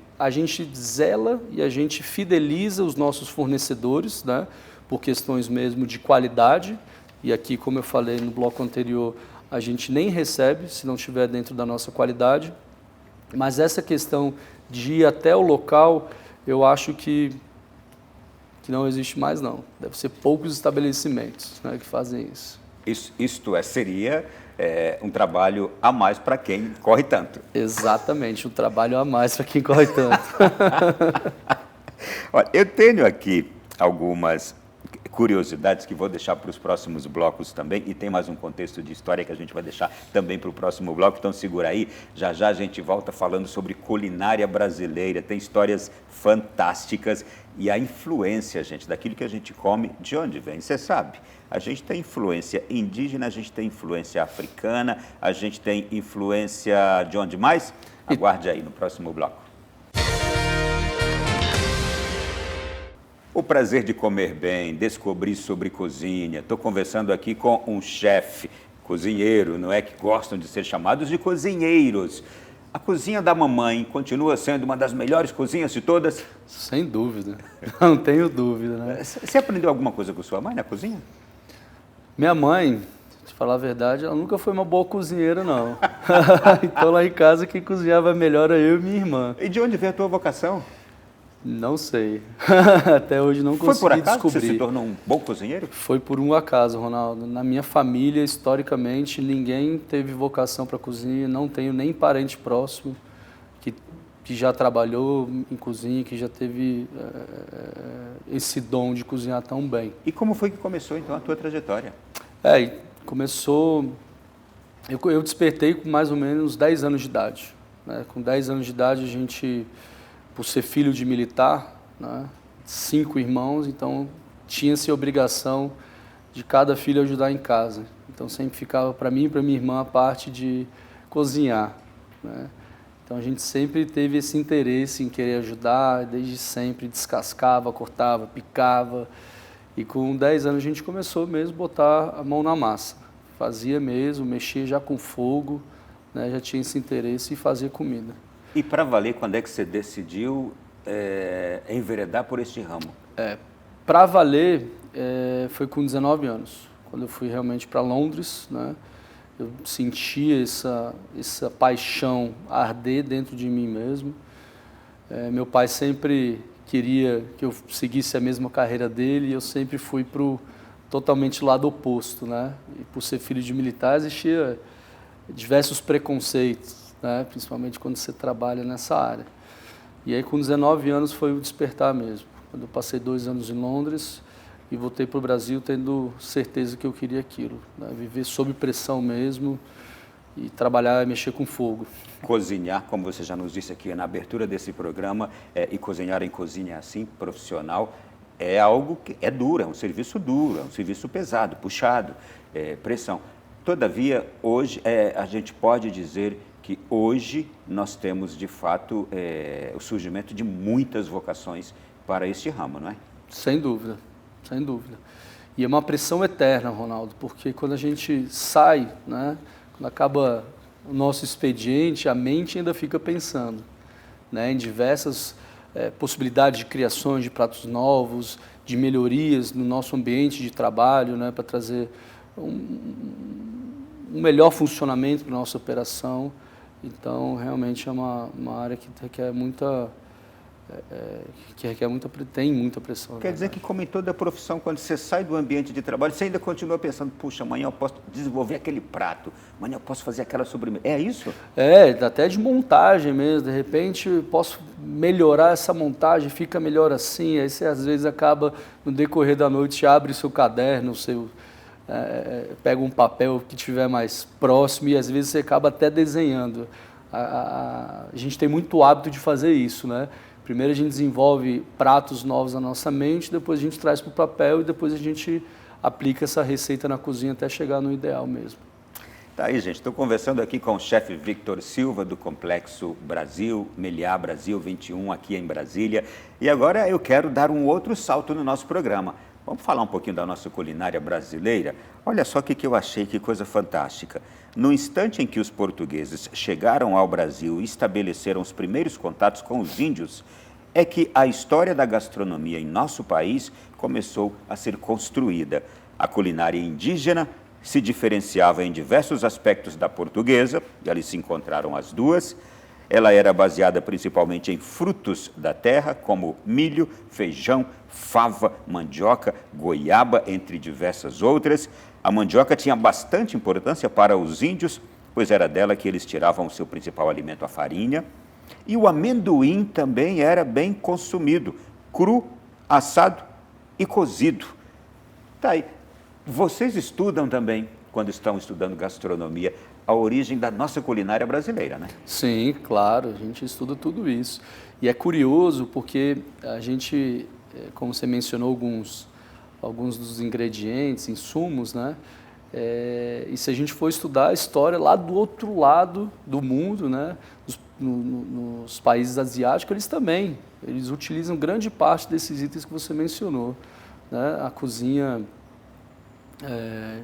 zela e a gente fideliza os nossos fornecedores, né, por questões mesmo de qualidade. E aqui, como eu falei no bloco anterior, a gente nem recebe se não estiver dentro da nossa qualidade. Mas essa questão de ir até o local, eu acho que não existe mais, não. Deve ser poucos estabelecimentos, né, que fazem isso. Seria um trabalho a mais para quem corre tanto. Exatamente, um trabalho a mais para quem corre tanto. Olha, eu tenho aqui algumas curiosidades que vou deixar para os próximos blocos também, e tem mais um contexto de história que a gente vai deixar também para o próximo bloco, então segura aí, já já a gente volta falando sobre culinária brasileira, tem histórias fantásticas e a influência, gente, daquilo que a gente come, de onde vem, você sabe. A gente tem influência indígena, a gente tem influência africana, a gente tem influência de onde mais? Aguarde aí no próximo bloco. O prazer de comer bem, descobrir sobre cozinha. Estou conversando aqui com um chefe, cozinheiro, não é, que gostam de ser chamados de cozinheiros. A cozinha da mamãe continua sendo uma das melhores cozinhas de todas? Sem dúvida, não tenho dúvida, né? Você aprendeu alguma coisa com sua mãe na cozinha? Minha mãe, pra te falar a verdade, ela nunca foi uma boa cozinheira, não. Então lá em casa quem cozinhava melhor era eu e minha irmã. E de onde veio a tua vocação? Não sei. Até hoje não consegui Foi por acaso descobrir. que você se tornou um bom cozinheiro? Foi por um acaso, Ronaldo. Na minha família, historicamente, ninguém teve vocação para cozinha. Não tenho nem parente próximo que já trabalhou em cozinha, que já teve esse dom de cozinhar tão bem. E como foi que começou, então, a tua trajetória? Começou... Eu despertei com mais ou menos 10 anos de idade. Né? Com 10 anos de idade, a gente, por ser filho de militar, né? 5 irmãos, então tinha-se a obrigação de cada filho ajudar em casa. Então sempre ficava para mim e para minha irmã a parte de cozinhar, né? Então a gente sempre teve esse interesse em querer ajudar, desde sempre descascava, cortava, picava. E com 10 anos a gente começou mesmo a botar a mão na massa. Fazia mesmo, mexia já com fogo, né? Já tinha esse interesse em fazer comida. E para valer, quando é que você decidiu enveredar por este ramo? Para valer, foi com 19 anos, quando eu fui realmente para Londres, né? Eu sentia essa paixão arder dentro de mim mesmo. Meu pai sempre queria que eu seguisse a mesma carreira dele e eu sempre fui para o totalmente lado oposto, né? E por ser filho de militar existia diversos preconceitos, né? Principalmente quando você trabalha nessa área. E aí com 19 anos foi o despertar mesmo. Quando eu passei 2 anos em Londres e voltei para o Brasil tendo certeza que eu queria aquilo, né? Viver sob pressão mesmo e trabalhar e mexer com fogo. Cozinhar, como você já nos disse aqui na abertura desse programa, e cozinhar em cozinha assim, profissional, é algo que é duro, é um serviço pesado, puxado, pressão. Todavia, hoje, a gente pode dizer que hoje nós temos, de fato, o surgimento de muitas vocações para este ramo, não é? Sem dúvida, sem dúvida. E é uma pressão eterna, Ronaldo, porque quando a gente sai, né, quando acaba o nosso expediente, a mente ainda fica pensando, né, em diversas possibilidades de criações de pratos novos, de melhorias no nosso ambiente de trabalho, né, para trazer um melhor funcionamento para a nossa operação. Então, realmente é uma área que requer tem muita pressão. Quer dizer que, como em toda profissão, quando você sai do ambiente de trabalho, você ainda continua pensando, puxa, amanhã eu posso desenvolver aquele prato, amanhã eu posso fazer aquela sobremesa. É isso? Até de montagem mesmo. De repente, posso melhorar essa montagem, fica melhor assim. Aí você, às vezes, acaba, no decorrer da noite, abre seu caderno, pega um papel que estiver mais próximo e, às vezes, você acaba até desenhando. A gente tem muito hábito de fazer isso, né? Primeiro a gente desenvolve pratos novos na nossa mente, depois a gente traz para o papel e depois a gente aplica essa receita na cozinha até chegar no ideal mesmo. Tá aí, gente. Estou conversando aqui com o chefe Victor Silva, do Complexo Brasil, Meliá Brasil 21, aqui em Brasília. E agora eu quero dar um outro salto no nosso programa. Vamos falar um pouquinho da nossa culinária brasileira? Olha só o que eu achei, que coisa fantástica. No instante em que os portugueses chegaram ao Brasil e estabeleceram os primeiros contatos com os índios, é que a história da gastronomia em nosso país começou a ser construída. A culinária indígena se diferenciava em diversos aspectos da portuguesa, e ali se encontraram as duas. Ela era baseada principalmente em frutos da terra, como milho, feijão, fava, mandioca, goiaba, entre diversas outras. A mandioca tinha bastante importância para os índios, pois era dela que eles tiravam o seu principal alimento, a farinha. E o amendoim também era bem consumido, cru, assado e cozido. Tá aí. Vocês estudam também, quando estão estudando gastronomia, a origem da nossa culinária brasileira, né? Sim, claro, a gente estuda tudo isso. E é curioso porque a gente, como você mencionou, alguns dos ingredientes, insumos, né? E se a gente for estudar a história lá do outro lado do mundo, né? Nos países asiáticos, eles utilizam grande parte desses itens que você mencionou, né? A cozinha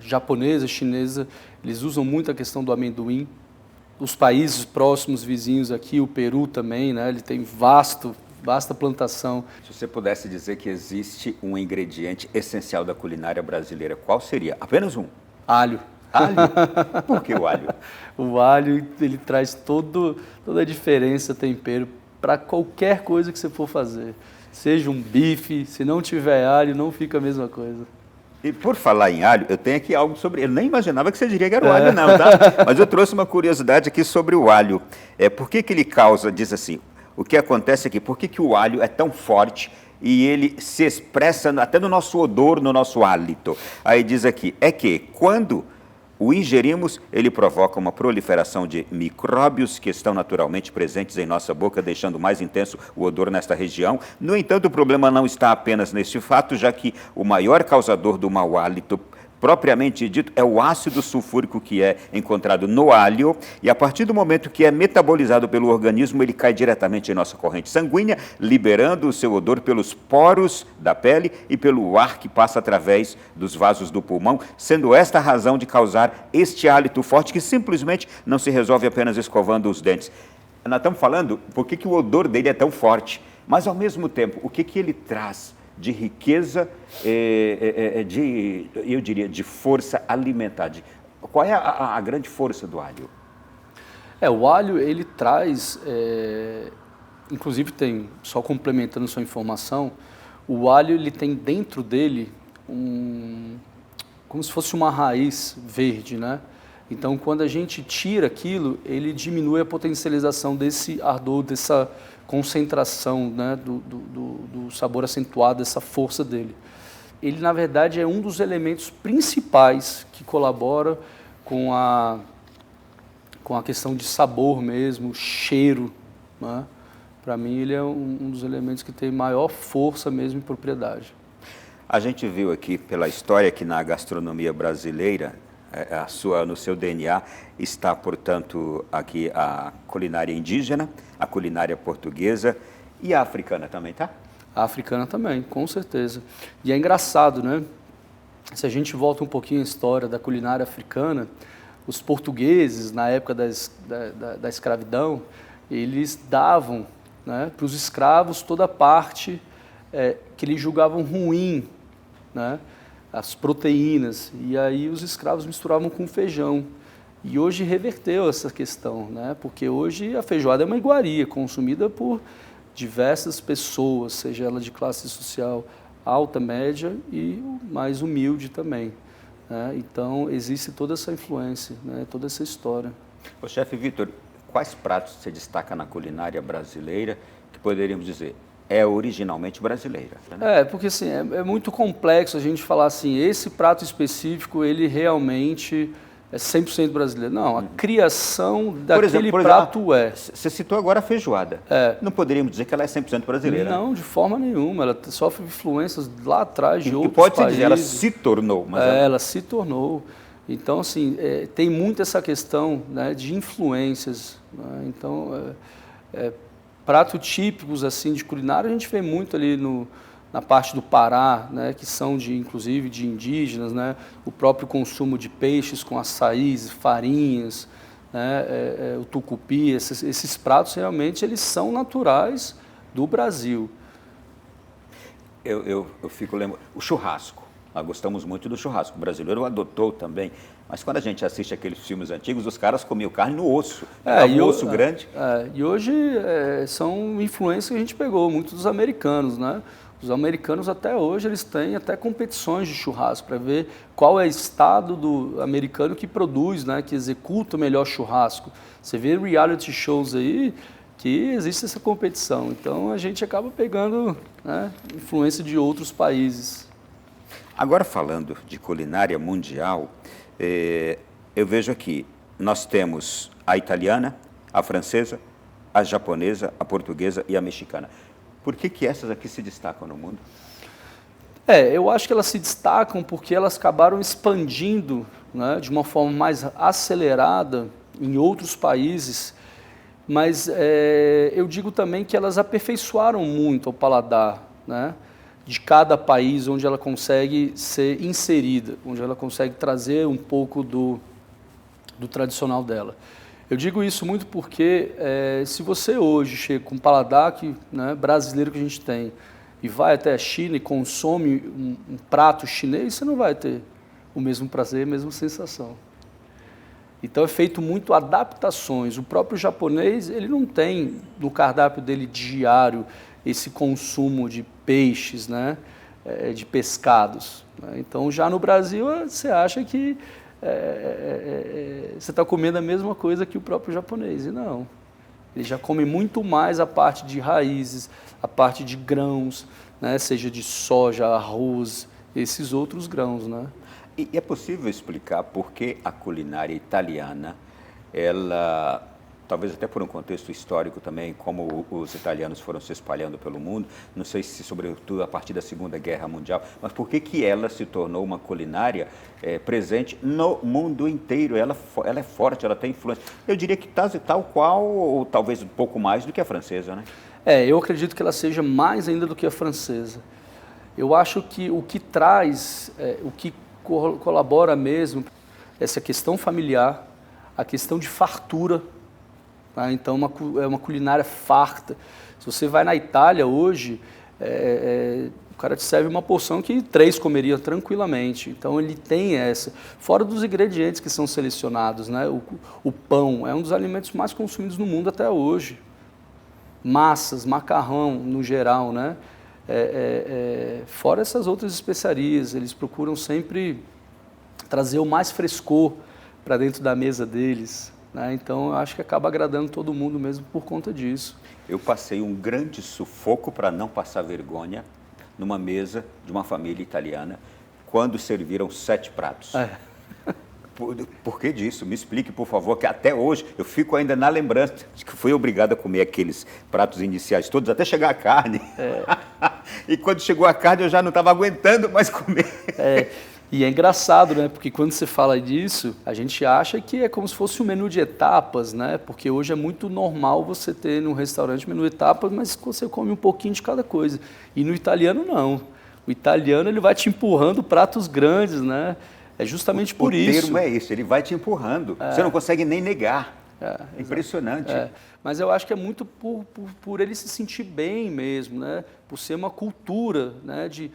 japonesa, chinesa, eles usam muito a questão do amendoim. Os países próximos, vizinhos aqui, o Peru também, né? Ele tem vasta plantação. Se você pudesse dizer que existe um ingrediente essencial da culinária brasileira, qual seria? Apenas um? Alho. Alho? Por que o alho? O alho, ele traz toda a diferença, tempero para qualquer coisa que você for fazer. Seja um bife, se não tiver alho, não fica a mesma coisa. E por falar em alho, eu tenho aqui algo sobre... Eu nem imaginava que você diria que era o alho, não, tá? Mas eu trouxe uma curiosidade aqui sobre o alho. Por que ele causa, diz assim, o que acontece aqui, por que o alho é tão forte e ele se expressa até no nosso odor, no nosso hálito? Aí diz aqui, que quando o ingerimos, ele provoca uma proliferação de micróbios que estão naturalmente presentes em nossa boca, deixando mais intenso o odor nesta região. No entanto, o problema não está apenas neste fato, já que o maior causador do mau hálito, propriamente dito, é o ácido sulfúrico que é encontrado no alho, e a partir do momento que é metabolizado pelo organismo, ele cai diretamente em nossa corrente sanguínea, liberando o seu odor pelos poros da pele e pelo ar que passa através dos vasos do pulmão, sendo esta a razão de causar este hálito forte que simplesmente não se resolve apenas escovando os dentes. Nós estamos falando por que o odor dele é tão forte, mas ao mesmo tempo, o que ele traz de riqueza, eu diria, de força alimentar. Qual é a grande força do alho? O alho, ele traz, inclusive tem, só complementando sua informação, o alho ele tem dentro dele como se fosse uma raiz verde, né? Então, quando a gente tira aquilo, ele diminui a potencialização desse ardor, dessa concentração, né, do sabor acentuado, dessa força dele. Ele, na verdade, é um dos elementos principais que colabora com a questão de sabor mesmo, cheiro, né? Para mim, ele é um dos elementos que tem maior força mesmo e propriedade. A gente viu aqui pela história que na gastronomia brasileira, no seu DNA está, portanto, aqui a culinária indígena, a culinária portuguesa e a africana também, tá? A africana também, com certeza. E é engraçado, né? Se a gente volta um pouquinho à história da culinária africana, os portugueses, na época da escravidão, eles davam, né, para os escravos toda a parte que eles julgavam ruim, né? As proteínas, e aí os escravos misturavam com feijão. E hoje reverteu essa questão, né? Porque hoje a feijoada é uma iguaria, consumida por diversas pessoas, seja ela de classe social alta, média e mais humilde também, né? Então, existe toda essa influência, né? Toda essa história. Ô, chefe Vitor, quais pratos você destaca na culinária brasileira que poderíamos dizer é originalmente brasileira? Né? Porque assim, é muito complexo a gente falar assim, esse prato específico, ele realmente é 100% brasileiro. Não, a criação daquele prato Você citou agora a feijoada. Não poderíamos dizer que ela é 100% brasileira? Não, de forma nenhuma. Ela sofre influências lá atrás de outros pode-se países. dizer, ela se tornou. Mas ela se tornou. Então, assim, tem muito essa questão, né, de influências. Né? Então, pratos típicos assim, de culinária, a gente vê muito ali na parte do Pará, né, que são inclusive de indígenas, né, o próprio consumo de peixes com açaís, farinhas, né, o tucupi, esses pratos realmente eles são naturais do Brasil. Eu fico lembrando, o churrasco, nós gostamos muito do churrasco, o brasileiro adotou também, mas quando a gente assiste aqueles filmes antigos, os caras comiam carne no osso, um osso grande. E hoje são influências que a gente pegou, muito dos americanos, né? Os americanos até hoje eles têm até competições de churrasco para ver qual é o estado do americano que produz, né, que executa o melhor churrasco. Você vê reality shows aí que existe essa competição. Então a gente acaba pegando, né, influência de outros países. Agora falando de culinária mundial, eu vejo aqui, nós temos a italiana, a francesa, a japonesa, a portuguesa e a mexicana. Por que essas aqui se destacam no mundo? Eu acho que elas se destacam porque elas acabaram expandindo, né, de uma forma mais acelerada em outros países, mas eu digo também que elas aperfeiçoaram muito o paladar, né, de cada país onde ela consegue ser inserida, onde ela consegue trazer um pouco do tradicional dela. Eu digo isso muito porque se você hoje chega com o paladar né, brasileiro que a gente tem e vai até a China e consome um prato chinês, você não vai ter o mesmo prazer, a mesma sensação. Então é feito muito adaptações. O próprio japonês, ele não tem no cardápio dele diário esse consumo de peixes, né? De pescados. Né? Então já no Brasil você acha que você está comendo a mesma coisa que o próprio japonês, e não. Ele já come muito mais a parte de raízes, a parte de grãos, né? Seja de soja, arroz, esses outros grãos, né? E é possível explicar por que a culinária italiana, ela, talvez até por um contexto histórico também, como os italianos foram se espalhando pelo mundo, não sei se sobretudo a partir da Segunda Guerra Mundial, mas por que ela se tornou uma culinária presente no mundo inteiro? Ela é forte, ela tem influência. Eu diria que tal qual, ou talvez um pouco mais do que a francesa, né? Eu acredito que ela seja mais ainda do que a francesa. Eu acho que o que traz, o que colabora mesmo, essa questão familiar, a questão de fartura, tá? Então é uma culinária farta. Se você vai na Itália hoje, o cara te serve uma porção que 3 comeriam tranquilamente. Então ele tem essa, fora dos ingredientes que são selecionados, né? O pão é um dos alimentos mais consumidos no mundo até hoje. Massas, macarrão no geral, né? Fora essas outras especiarias, eles procuram sempre trazer o mais frescor para dentro da mesa deles, né? Então eu acho que acaba agradando todo mundo mesmo por conta disso. Eu passei um grande sufoco para não passar vergonha numa mesa de uma família italiana quando serviram 7 pratos. Por que disso? Me explique, por favor, que até hoje eu fico ainda na lembrança de que fui obrigado a comer aqueles pratos iniciais todos, até chegar a carne. E quando chegou a carne eu já não estava aguentando mais comer. E é engraçado, né? Porque quando você fala disso, a gente acha que é como se fosse um menu de etapas, né? Porque hoje é muito normal você ter no restaurante menu de etapas, mas você come um pouquinho de cada coisa. E no italiano, não. O italiano, ele vai te empurrando pratos grandes, né? É justamente por isso. O termo é esse, ele vai te empurrando. Você não consegue nem negar. É impressionante. Mas eu acho que é muito por ele se sentir bem mesmo, né? Por ser uma cultura, né? De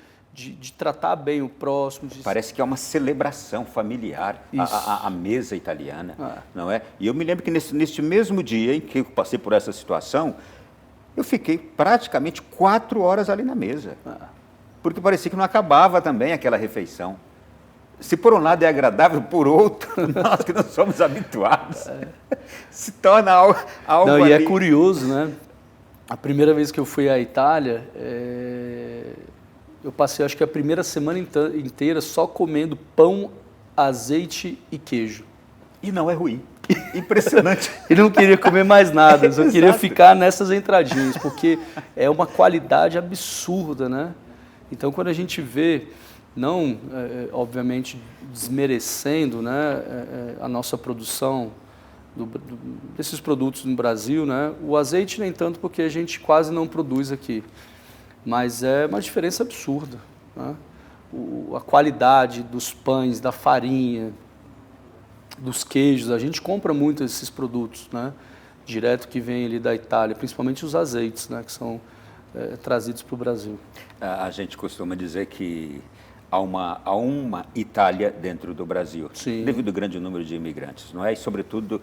tratar bem o próximo. Parece que é uma celebração familiar, a mesa italiana, não é? E eu me lembro que neste mesmo dia em que eu passei por essa situação, eu fiquei praticamente 4 horas ali na mesa. Porque parecia que não acabava também aquela refeição. Se por um lado é agradável, por outro, nós que não somos habituados, se torna algo não, ali. E é curioso, né? A primeira vez que eu fui à Itália, eu passei, acho que a primeira semana inteira só comendo pão, azeite e queijo. E não é ruim. Impressionante. E não queria comer mais nada, só queria ficar nessas entradinhas, porque é uma qualidade absurda, né? Então, quando a gente vê, não, obviamente, desmerecendo, né, a nossa produção desses produtos no Brasil, né? O azeite nem tanto, porque a gente quase não produz aqui. Mas é uma diferença absurda, né? A qualidade dos pães, da farinha, dos queijos, a gente compra muito esses produtos, né? Direto que vem ali da Itália, principalmente os azeites, né? Que são trazidos para o Brasil. A gente costuma dizer que há uma Itália dentro do Brasil, Sim. Devido ao grande número de imigrantes, não é? E sobretudo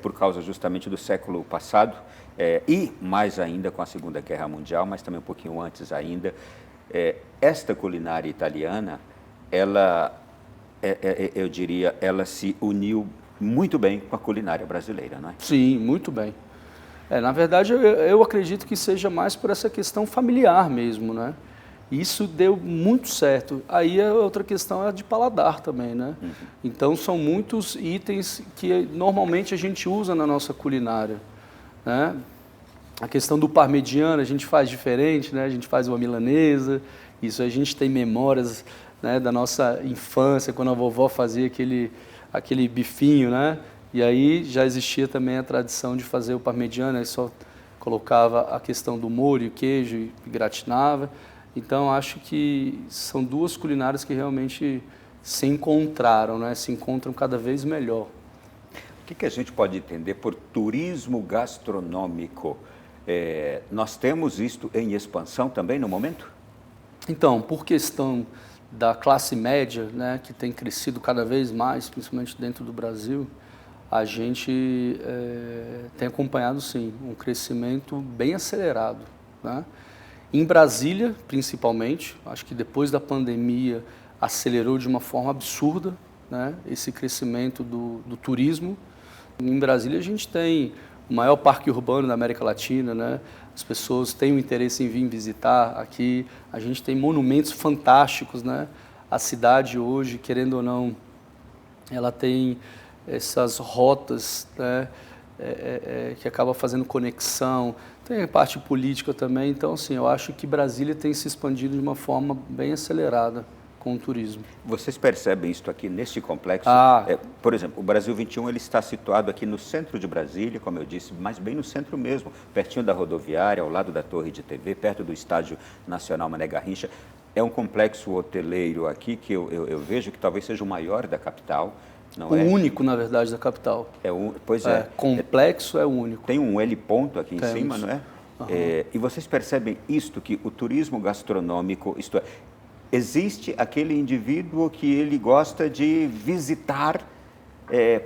por causa justamente do século passado, e mais ainda com a Segunda Guerra Mundial, mas também um pouquinho antes ainda, esta culinária italiana, ela, eu diria, ela se uniu muito bem com a culinária brasileira, não é? Sim, muito bem. Na verdade, eu acredito que seja mais por essa questão familiar mesmo, né? Isso deu muito certo. Aí a outra questão é a de paladar também, né? Uhum. Então são muitos itens que normalmente a gente usa na nossa culinária, né? A questão do parmegiano a gente faz diferente, né? A gente faz uma milanesa, isso a gente tem memórias, né, da nossa infância, quando a vovó fazia aquele bifinho, né? E aí já existia também a tradição de fazer o parmegiano, aí só colocava a questão do molho, queijo e gratinava. Então, acho que são duas culinárias que realmente se encontraram, né? Se encontram cada vez melhor. O que a gente pode entender por turismo gastronômico? Nós temos isto em expansão também no momento? Então, por questão da classe média, né, que tem crescido cada vez mais, principalmente dentro do Brasil, a gente tem acompanhado, sim, um crescimento bem acelerado, né? Em Brasília, principalmente, acho que depois da pandemia acelerou de uma forma absurda, né, esse crescimento do turismo. Em Brasília a gente tem o maior parque urbano da América Latina, né? As pessoas têm o interesse em vir visitar aqui, a gente tem monumentos fantásticos, né? A cidade hoje, querendo ou não, ela tem essas rotas, né, que acaba fazendo conexão, tem a parte política também, então assim, eu acho que Brasília tem se expandido de uma forma bem acelerada com o turismo. Vocês percebem isso aqui neste complexo? Por exemplo, o Brasil 21 ele está situado aqui no centro de Brasília, como eu disse, mas bem no centro mesmo, pertinho da rodoviária, ao lado da Torre de TV, perto do Estádio Nacional Mané Garrincha. É um complexo hoteleiro aqui que eu vejo que talvez seja o maior da capital. Não o único, na verdade, da capital. Pois é. Complexo é o único. Tem um L ponto aqui em cima, não é? Uhum. E vocês percebem isto, que o turismo gastronômico, isto é, existe aquele indivíduo que ele gosta de visitar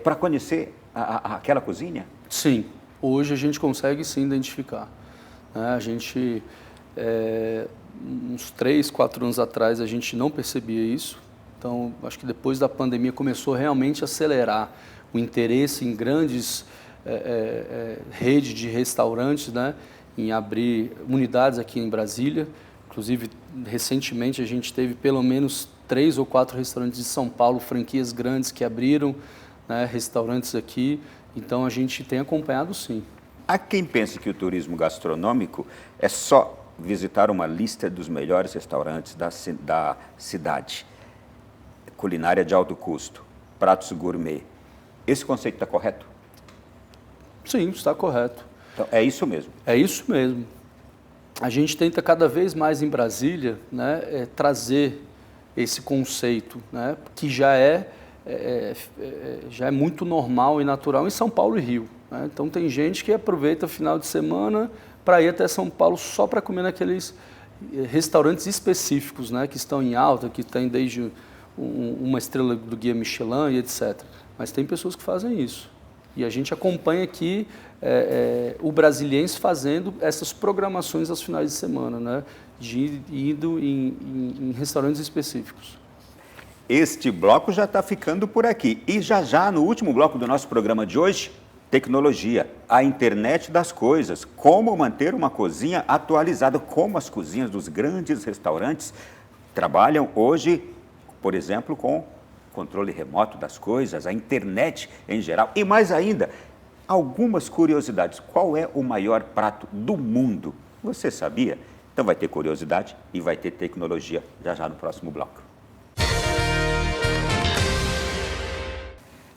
para conhecer aquela cozinha? Sim, hoje a gente consegue sim identificar. A gente, uns 3, 4 anos atrás, a gente não percebia isso. Então, acho que depois da pandemia começou realmente a acelerar o interesse em grandes redes de restaurantes, né, em abrir unidades aqui em Brasília. Inclusive, recentemente a gente teve pelo menos 3 ou 4 restaurantes de São Paulo, franquias grandes que abriram, né, restaurantes aqui. Então, a gente tem acompanhado sim. Há quem pense que o turismo gastronômico é só visitar uma lista dos melhores restaurantes da cidade. Culinária de alto custo, pratos gourmet. Esse conceito está correto? Sim, está correto. Então, é isso mesmo? É isso mesmo. A gente tenta cada vez mais em Brasília, né, trazer esse conceito, né, que já é muito normal e natural em São Paulo e Rio, né? Então tem gente que aproveita o final de semana para ir até São Paulo só para comer naqueles restaurantes específicos, né, que estão em alta, que tem desde uma estrela do Guia Michelin e etc. Mas tem pessoas que fazem isso. E a gente acompanha aqui o brasiliense fazendo essas programações aos finais de semana, né? Indo em restaurantes específicos. Este bloco já está ficando por aqui. E já, no último bloco do nosso programa de hoje, tecnologia, a internet das coisas, como manter uma cozinha atualizada, como as cozinhas dos grandes restaurantes trabalham hoje, por exemplo, com controle remoto das coisas, a internet em geral. E mais ainda, algumas curiosidades. Qual é o maior prato do mundo? Você sabia? Então vai ter curiosidade e vai ter tecnologia já no próximo bloco.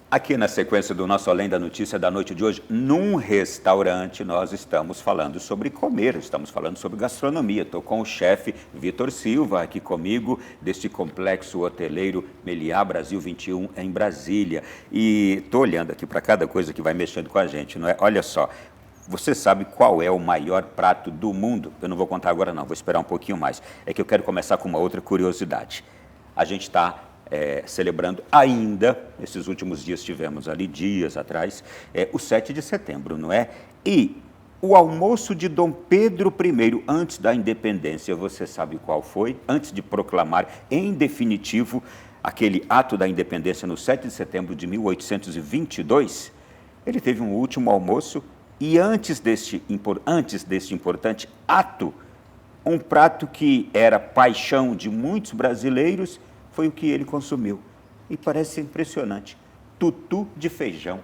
Aqui na sequência do nosso Além da Notícia da noite de hoje, num restaurante, nós estamos falando sobre comer, estamos falando sobre gastronomia. Estou com o chefe Vitor Silva aqui comigo, deste complexo hoteleiro Meliá Brasil 21 em Brasília. E estou olhando aqui para cada coisa que vai mexendo com a gente, não é? Olha só, você sabe qual é o maior prato do mundo? Eu não vou contar agora não, vou esperar um pouquinho mais. É que eu quero começar com uma outra curiosidade. A gente está celebrando ainda, esses últimos dias tivemos ali, dias atrás, o 7 de setembro, não é? E o almoço de Dom Pedro I, antes da independência, você sabe qual foi? Antes de proclamar em definitivo aquele ato da independência no 7 de setembro de 1822, ele teve um último almoço e antes deste importante ato, um prato que era paixão de muitos brasileiros, foi o que ele consumiu. E parece impressionante. Tutu de feijão.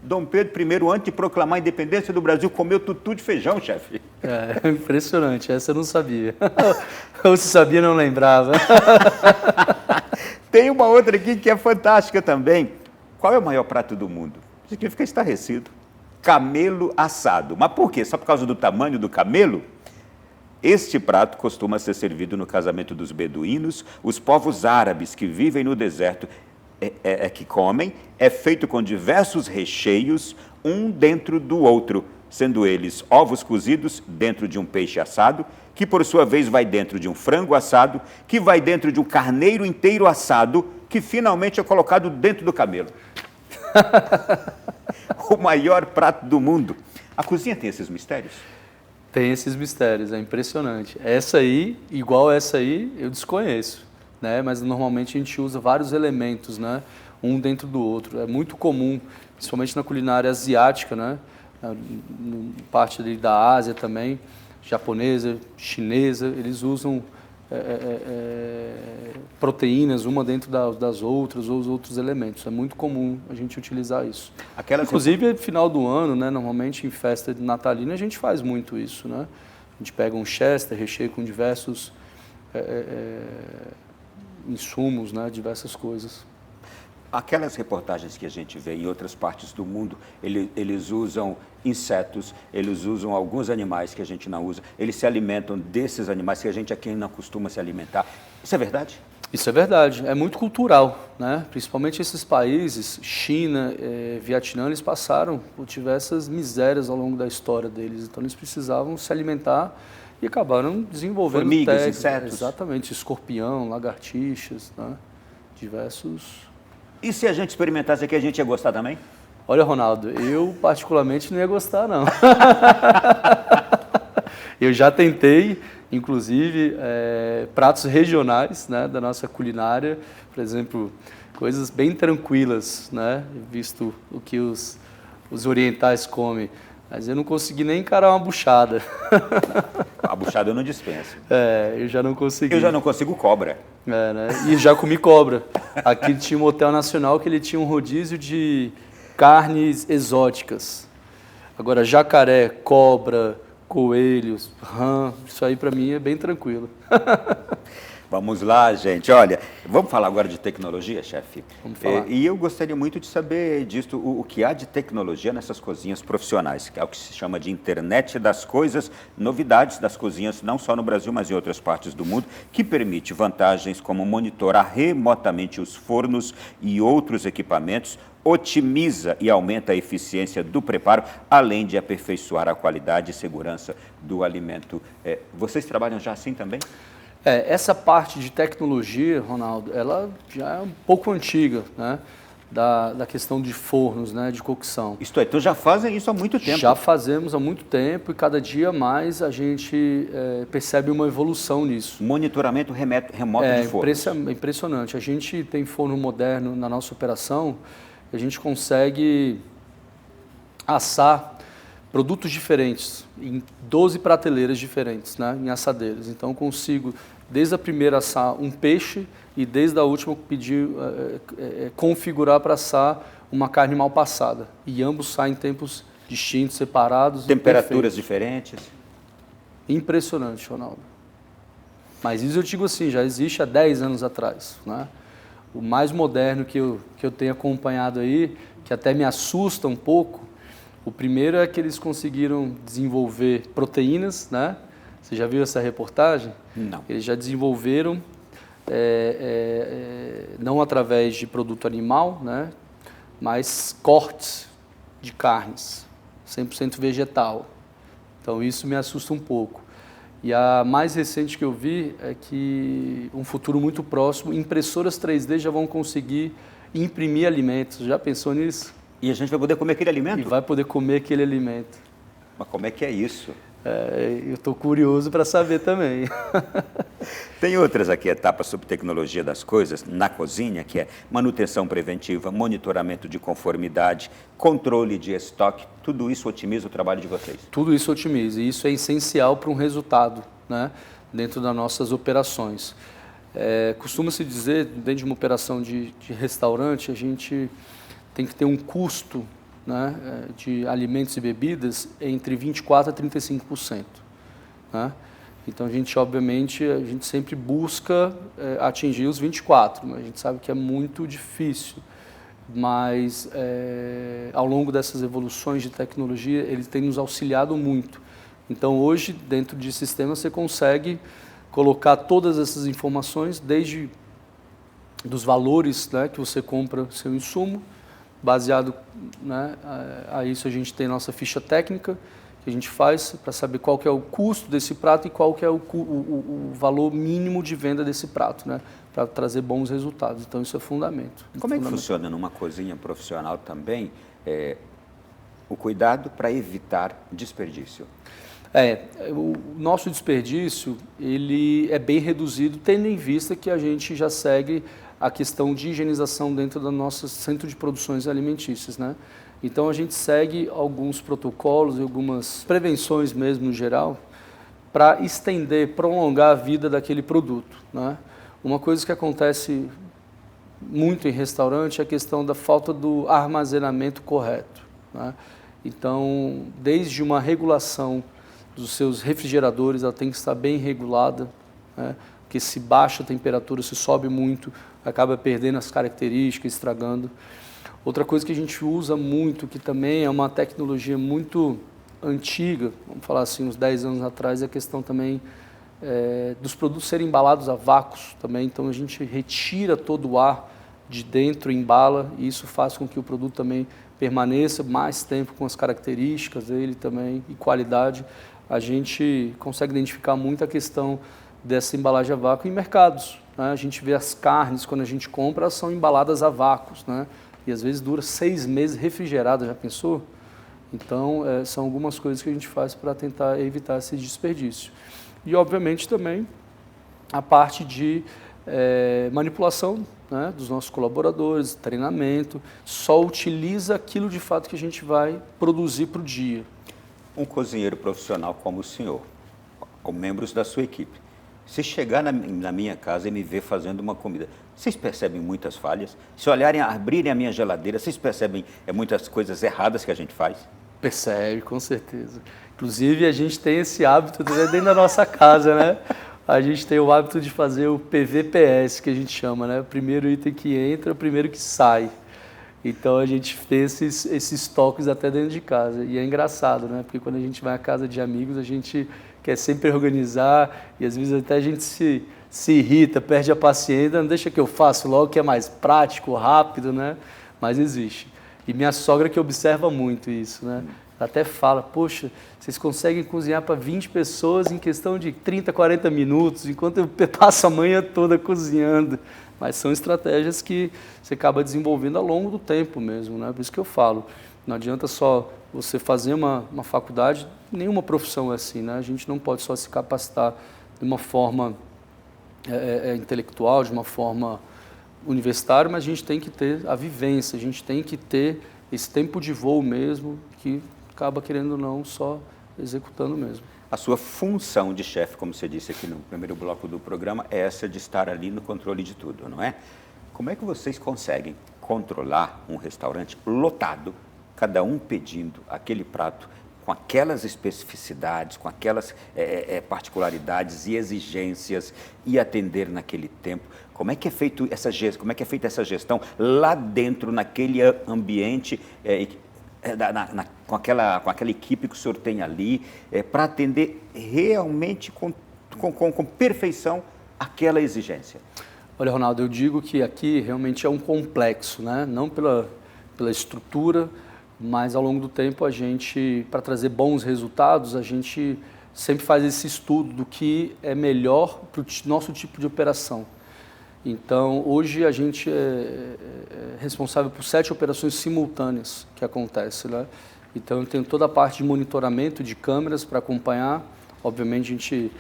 Dom Pedro I, antes de proclamar a independência do Brasil, comeu tutu de feijão, chefe. É impressionante, essa eu não sabia. Ou se sabia, não lembrava. Tem uma outra aqui que é fantástica também. Qual é o maior prato do mundo? Isso aqui fica estarrecido. Camelo assado. Mas por quê? Só por causa do tamanho do camelo? Este prato costuma ser servido no casamento dos beduínos, os povos árabes que vivem no deserto que comem, é feito com diversos recheios, um dentro do outro, sendo eles ovos cozidos dentro de um peixe assado, que por sua vez vai dentro de um frango assado, que vai dentro de um carneiro inteiro assado, que finalmente é colocado dentro do camelo. O maior prato do mundo. A cozinha tem esses mistérios? Tem esses mistérios, é impressionante. Essa aí, igual essa aí, eu desconheço, né? Mas normalmente a gente usa vários elementos, né? Um dentro do outro. É muito comum, principalmente na culinária asiática, né? Parte ali da Ásia também, japonesa, chinesa, eles usam proteínas uma dentro das outras, ou os outros elementos. É muito comum a gente utilizar isso. Inclusive, no final do ano, né, normalmente em festa natalina, a gente faz muito isso. Né? A gente pega um chester, recheia com diversos insumos, né, diversas coisas. Aquelas reportagens que a gente vê em outras partes do mundo, eles usam insetos, eles usam alguns animais que a gente não usa, eles se alimentam desses animais que a gente aqui não costuma se alimentar. Isso é verdade? Isso é verdade, é muito cultural, né? Principalmente esses países, China, Vietnã, eles passaram por diversas misérias ao longo da história deles, então eles precisavam se alimentar e acabaram desenvolvendo formigas, insetos. Exatamente, escorpião, lagartixas, né? Diversos... E se a gente experimentasse aqui, a gente ia gostar também? Olha, Ronaldo, eu particularmente não ia gostar, não. Eu já tentei, inclusive, pratos regionais, né, da nossa culinária, por exemplo, coisas bem tranquilas, né, visto o que os orientais comem. Mas eu não consegui nem encarar uma buchada. A buchada eu não dispenso. Eu já não consegui. Eu já não consigo cobra. Né? E já comi cobra. Aqui tinha um hotel nacional que ele tinha um rodízio de carnes exóticas. Agora, jacaré, cobra, coelhos, rã, isso aí para mim é bem tranquilo. Vamos lá, gente. Olha, vamos falar agora de tecnologia, chefe? Vamos falar. E eu gostaria muito de saber disso, o que há de tecnologia nessas cozinhas profissionais, que é o que se chama de internet das coisas, novidades das cozinhas, não só no Brasil, mas em outras partes do mundo, que permite vantagens como monitorar remotamente os fornos e outros equipamentos, otimiza e aumenta a eficiência do preparo, além de aperfeiçoar a qualidade e segurança do alimento. Vocês trabalham já assim também? Essa parte de tecnologia, Ronaldo, ela já é um pouco antiga, né? Da questão de fornos, né? De cocção. Isto é, então já fazem isso há muito tempo? Já fazemos há muito tempo e cada dia mais a gente percebe uma evolução nisso. Monitoramento remoto de fornos. É impressionante. A gente tem forno moderno na nossa operação, a gente consegue assar produtos diferentes, em 12 prateleiras diferentes, né, em assadeiras. Então, eu consigo, desde a primeira, assar um peixe e desde a última, configurar para assar uma carne mal passada. E ambos saem em tempos distintos, separados. Temperaturas diferentes. Impressionante, Ronaldo. Mas isso eu digo assim, já existe há 10 anos atrás. Né? O mais moderno que eu tenho acompanhado aí, que até me assusta um pouco, o primeiro é que eles conseguiram desenvolver proteínas, né? Você já viu essa reportagem? Não. Eles já desenvolveram, não através de produto animal, né? Mas cortes de carnes, 100% vegetal. Então isso me assusta um pouco. E a mais recente que eu vi é que, um futuro muito próximo, impressoras 3D já vão conseguir imprimir alimentos. Já pensou nisso? E a gente vai poder comer aquele alimento? E vai poder comer aquele alimento. Mas como é que é isso? Eu estou curioso para saber também. Tem outras aqui etapas sobre tecnologia das coisas na cozinha, que é manutenção preventiva, monitoramento de conformidade, controle de estoque. Tudo isso otimiza o trabalho de vocês? Tudo isso otimiza. E isso é essencial para um resultado, né, dentro das nossas operações. Costuma-se dizer, dentro de uma operação de restaurante, a gente tem que ter um custo, né, de alimentos e bebidas entre 24% a 35%. Né? Então, obviamente, a gente sempre busca atingir os 24%, mas a gente sabe que é muito difícil. Mas, ao longo dessas evoluções de tecnologia, ele tem nos auxiliado muito. Então, hoje, dentro de sistemas, você consegue colocar todas essas informações, desde dos valores, né, que você compra seu insumo. Baseado, né, a isso a gente tem nossa ficha técnica que a gente faz para saber qual que é o custo desse prato e qual que é o valor mínimo de venda desse prato, né? Para trazer bons resultados. Então, isso é fundamento. Como é que funciona numa cozinha profissional também o cuidado para evitar desperdício? O nosso desperdício ele é bem reduzido, tendo em vista que a gente já segue a questão de higienização dentro do nosso centro de produções alimentícias, né? Então a gente segue alguns protocolos e algumas prevenções mesmo no geral para estender, prolongar a vida daquele produto, né? Uma coisa que acontece muito em restaurante é a questão da falta do armazenamento correto, né? Então, desde uma regulação dos seus refrigeradores, ela tem que estar bem regulada, né? Porque se baixa a temperatura, se sobe muito, acaba perdendo as características, estragando. Outra coisa que a gente usa muito, que também é uma tecnologia muito antiga, vamos falar assim, uns 10 anos atrás, é a questão também dos produtos serem embalados a vácuos também. Então a gente retira todo o ar de dentro, embala, e isso faz com que o produto também permaneça mais tempo com as características dele também e qualidade. A gente consegue identificar muito a questão dessa embalagem a vácuo em mercados, né? A gente vê as carnes, quando a gente compra, elas são embaladas a vácuos, né? E às vezes dura 6 meses refrigerada, já pensou? Então, são algumas coisas que a gente faz para tentar evitar esse desperdício. E, obviamente, também a parte de manipulação, né, dos nossos colaboradores, treinamento, só utiliza aquilo de fato que a gente vai produzir para o dia. Um cozinheiro profissional como o senhor, com membros da sua equipe, se chegar na minha casa e me ver fazendo uma comida, vocês percebem muitas falhas? Se olharem, abrirem a minha geladeira, vocês percebem muitas coisas erradas que a gente faz? Percebe, com certeza. Inclusive, a gente tem esse hábito dentro da nossa casa, né? A gente tem o hábito de fazer o PVPS, que a gente chama, né? O primeiro item que entra, o primeiro que sai. Então, a gente fez esses toques até dentro de casa. E é engraçado, né? Porque quando a gente vai à casa de amigos, a gente quer sempre organizar e às vezes até a gente se irrita, perde a paciência, não deixa que eu faço logo, que é mais prático, rápido, né? Mas existe. E minha sogra que observa muito isso, né? Ela até fala, poxa, vocês conseguem cozinhar para 20 pessoas em questão de 30, 40 minutos, enquanto eu passo a manhã toda cozinhando. Mas são estratégias que você acaba desenvolvendo ao longo do tempo mesmo, né? Por isso que eu falo, não adianta só você fazer uma faculdade, nenhuma profissão é assim, né? A gente não pode só se capacitar de uma forma intelectual, de uma forma universitária, mas a gente tem que ter a vivência, a gente tem que ter esse tempo de voo mesmo, que acaba querendo ou não só executando mesmo. A sua função de chefe, como você disse aqui no primeiro bloco do programa, é essa de estar ali no controle de tudo, não é? Como é que vocês conseguem controlar um restaurante lotado, cada um pedindo aquele prato com aquelas especificidades, com aquelas particularidades e exigências e atender naquele tempo? Como é que é feita essa gestão lá dentro, naquele ambiente, com aquela equipe que o senhor tem ali, para atender realmente com perfeição aquela exigência? Olha, Ronaldo, eu digo que aqui realmente é um complexo, né? Não pela estrutura, mas ao longo do tempo a gente, para trazer bons resultados, a gente sempre faz esse estudo do que é melhor para o nosso tipo de operação. Então, hoje a gente é responsável por 7 operações simultâneas que acontecem, né? Então, eu tenho toda a parte de monitoramento de câmeras para acompanhar. Obviamente, a gente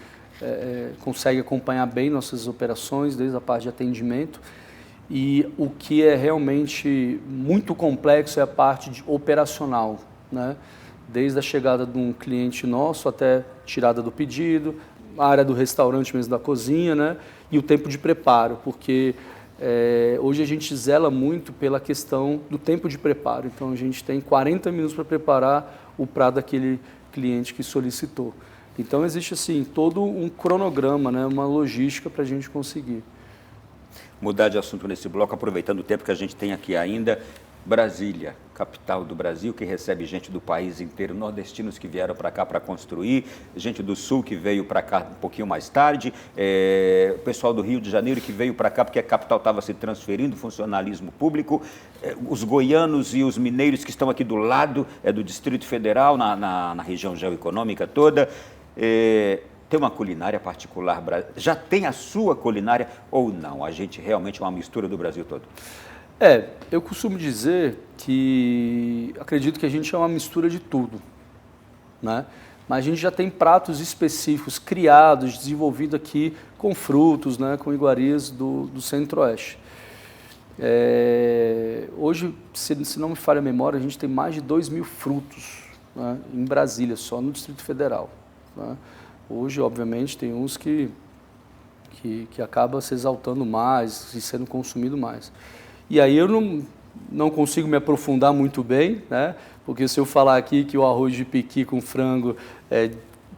consegue acompanhar bem nossas operações, desde a parte de atendimento. E o que é realmente muito complexo é a parte operacional, né? Desde a chegada de um cliente nosso até tirada do pedido, a área do restaurante mesmo, da cozinha, né? E o tempo de preparo, porque hoje a gente zela muito pela questão do tempo de preparo. Então, a gente tem 40 minutos para preparar o prato daquele cliente que solicitou. Então, existe assim todo um cronograma, né? Uma logística para a gente conseguir. Mudar de assunto nesse bloco, aproveitando o tempo que a gente tem aqui ainda, Brasília, capital do Brasil, que recebe gente do país inteiro, nordestinos que vieram para cá para construir, gente do Sul que veio para cá um pouquinho mais tarde, o pessoal do Rio de Janeiro que veio para cá porque a capital estava se transferindo, funcionalismo público, os goianos e os mineiros que estão aqui do lado do Distrito Federal, na região geoeconômica toda. Tem uma culinária particular, já tem a sua culinária ou não? A gente realmente é uma mistura do Brasil todo? Eu costumo dizer que acredito que a gente é uma mistura de tudo, né? Mas a gente já tem pratos específicos criados, desenvolvidos aqui com frutos, né, com iguarias do Centro-Oeste. Hoje, se não me falha a memória, a gente tem mais de 2.000 frutos, né, em Brasília, só no Distrito Federal, né? Hoje, obviamente, tem uns que acaba se exaltando mais e sendo consumido mais. E aí eu não consigo me aprofundar muito bem, né? Porque se eu falar aqui que o arroz de piqui com frango é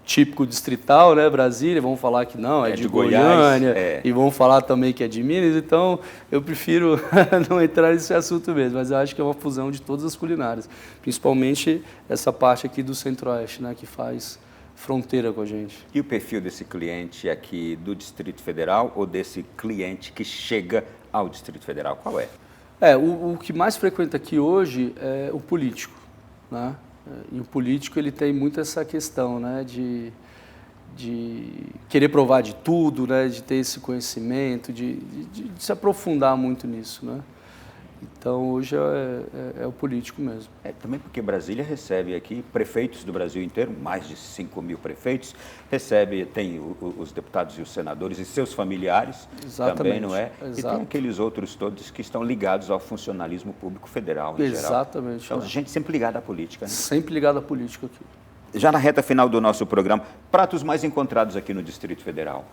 típico distrital, né, Brasília, vão falar que não, é de Goiânia, e vão falar também que é de Minas, então eu prefiro não entrar nesse assunto mesmo, mas eu acho que é uma fusão de todas as culinárias, principalmente essa parte aqui do Centro-Oeste, né, que faz fronteira com a gente. E o perfil desse cliente aqui do Distrito Federal ou desse cliente que chega ao Distrito Federal, qual é? O que mais frequenta aqui hoje é o político, né? E o político ele tem muito essa questão, né, de querer provar de tudo, né, de ter esse conhecimento, de se aprofundar muito nisso, né? Então, hoje é o político mesmo. Também porque Brasília recebe aqui prefeitos do Brasil inteiro, mais de 5.000 prefeitos, tem os deputados e os senadores e seus familiares. Exatamente. Também, não é? Exato. E tem aqueles outros todos que estão ligados ao funcionalismo público federal, em geral. Exatamente. Então, gente sempre ligada à política, né? Sempre ligada à política aqui. Já na reta final do nosso programa, pratos mais encontrados aqui no Distrito Federal?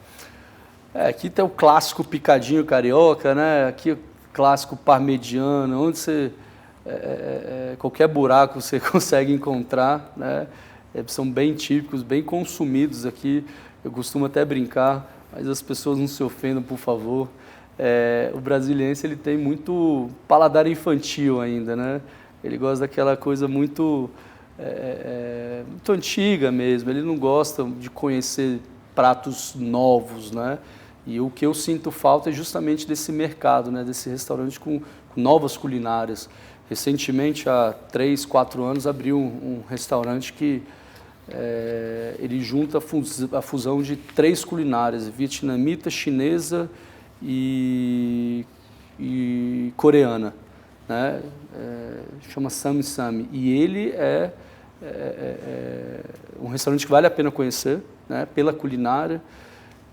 Aqui tem o clássico picadinho carioca, né? Aqui clássico parmegiano, onde você qualquer buraco você consegue encontrar, né? São bem típicos, bem consumidos aqui. Eu costumo até brincar, mas as pessoas não se ofendam, por favor. O brasiliense ele tem muito paladar infantil ainda, né? Ele gosta daquela coisa muito antiga mesmo. Ele não gosta de conhecer pratos novos, né? E o que eu sinto falta é justamente desse mercado, né, desse restaurante com novas culinárias. Recentemente, há 3, 4 anos, abriu um restaurante que ele junta a fusão de 3 culinárias, vietnamita, chinesa e coreana, né? Chama Sami Sami. E ele é um restaurante que vale a pena conhecer, né, pela culinária,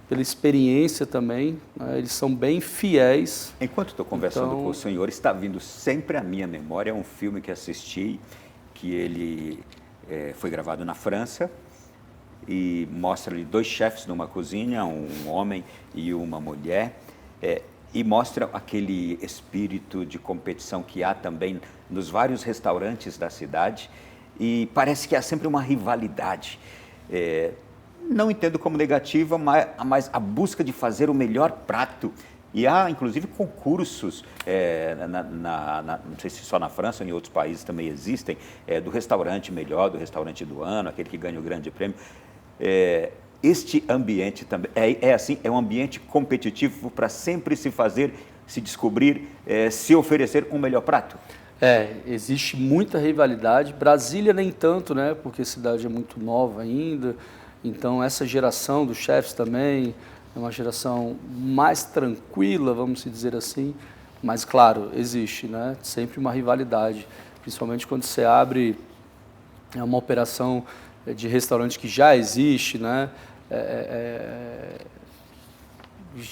pela experiência também, né? Eles são bem fiéis. Enquanto estou conversando com o senhor, está vindo sempre à minha memória um filme que assisti, que ele foi gravado na França e mostra ali 2 chefes numa cozinha, um homem e uma mulher, e mostra aquele espírito de competição que há também nos vários restaurantes da cidade e parece que há sempre uma rivalidade. Não entendo como negativa, mas a busca de fazer o melhor prato. E há, inclusive, concursos, não sei se só na França ou em outros países também existem, do restaurante melhor, do restaurante do ano, aquele que ganha o grande prêmio. Este ambiente também é um ambiente competitivo para sempre se fazer, se descobrir, se oferecer um melhor prato? Existe muita rivalidade. Brasília nem tanto, né? Porque a cidade é muito nova ainda. Então, essa geração dos chefes também é uma geração mais tranquila, vamos dizer assim. Mas, claro, existe, né? Sempre uma rivalidade, principalmente quando você abre uma operação de restaurante que já existe, né?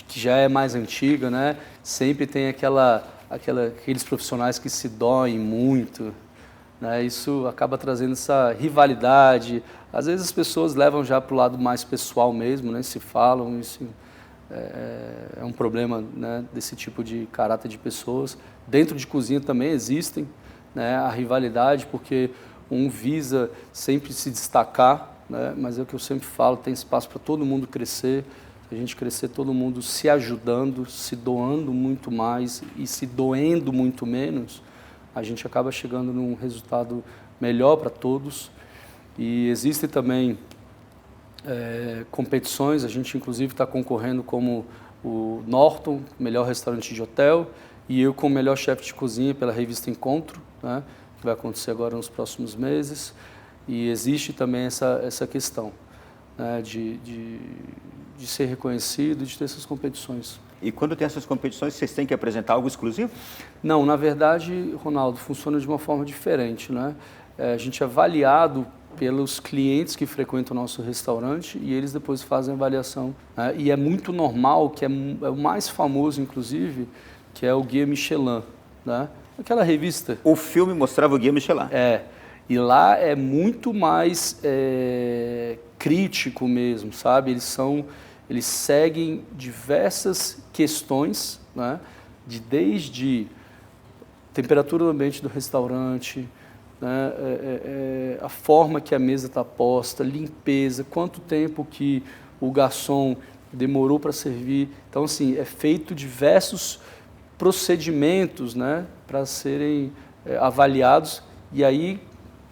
Que já é mais antiga, né? Sempre tem aqueles profissionais que se doem muito, né? Isso acaba trazendo essa rivalidade. Às vezes as pessoas levam já para o lado mais pessoal mesmo, né? Se falam, isso é um problema, né, desse tipo de caráter de pessoas. Dentro de cozinha também existem, né, a rivalidade, porque um visa sempre se destacar, né? Mas é o que eu sempre falo, tem espaço para todo mundo crescer. A gente crescer, todo mundo se ajudando, se doando muito mais e se doendo muito menos, a gente acaba chegando num resultado melhor para todos. E existem também competições, a gente inclusive está concorrendo como o Norton, melhor restaurante de hotel, e eu como melhor chefe de cozinha pela revista Encontro, né, que vai acontecer agora nos próximos meses. E existe também essa questão, né, de ser reconhecido, de ter essas competições. E quando tem essas competições, vocês têm que apresentar algo exclusivo? Não, na verdade, Ronaldo, funciona de uma forma diferente, né? A gente é avaliado pelos clientes que frequentam o nosso restaurante e eles depois fazem a avaliação, né? E é muito normal, que é o mais famoso, inclusive, que é o Guia Michelin, né? Aquela revista. O filme mostrava o Guia Michelin. E lá é muito mais crítico mesmo, sabe? Eles seguem diversas questões, né? Desde temperatura do ambiente do restaurante, né? A forma que a mesa está posta, limpeza, quanto tempo que o garçom demorou para servir. Então, assim, é feito diversos procedimentos, né? Para serem avaliados. E aí,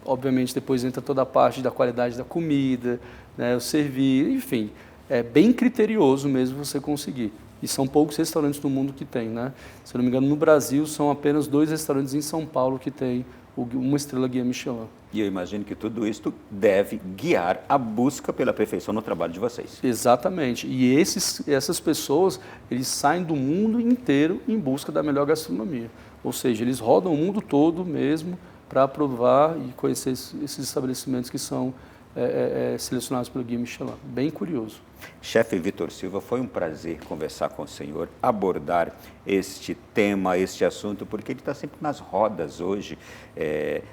obviamente, depois entra toda a parte da qualidade da comida, né? O servir, enfim. É bem criterioso mesmo você conseguir. E são poucos restaurantes no mundo que tem, né? Se eu não me engano, no Brasil são apenas 2 restaurantes em São Paulo que tem uma estrela Guia Michelin. E eu imagino que tudo isso deve guiar a busca pela perfeição no trabalho de vocês. Exatamente. E essas pessoas, eles saem do mundo inteiro em busca da melhor gastronomia. Ou seja, eles rodam o mundo todo mesmo para provar e conhecer esses estabelecimentos que são selecionados pelo Guia Michelin. Bem curioso. Chefe Vitor Silva, foi um prazer conversar com o senhor, abordar este tema, este assunto, porque ele está sempre nas rodas hoje.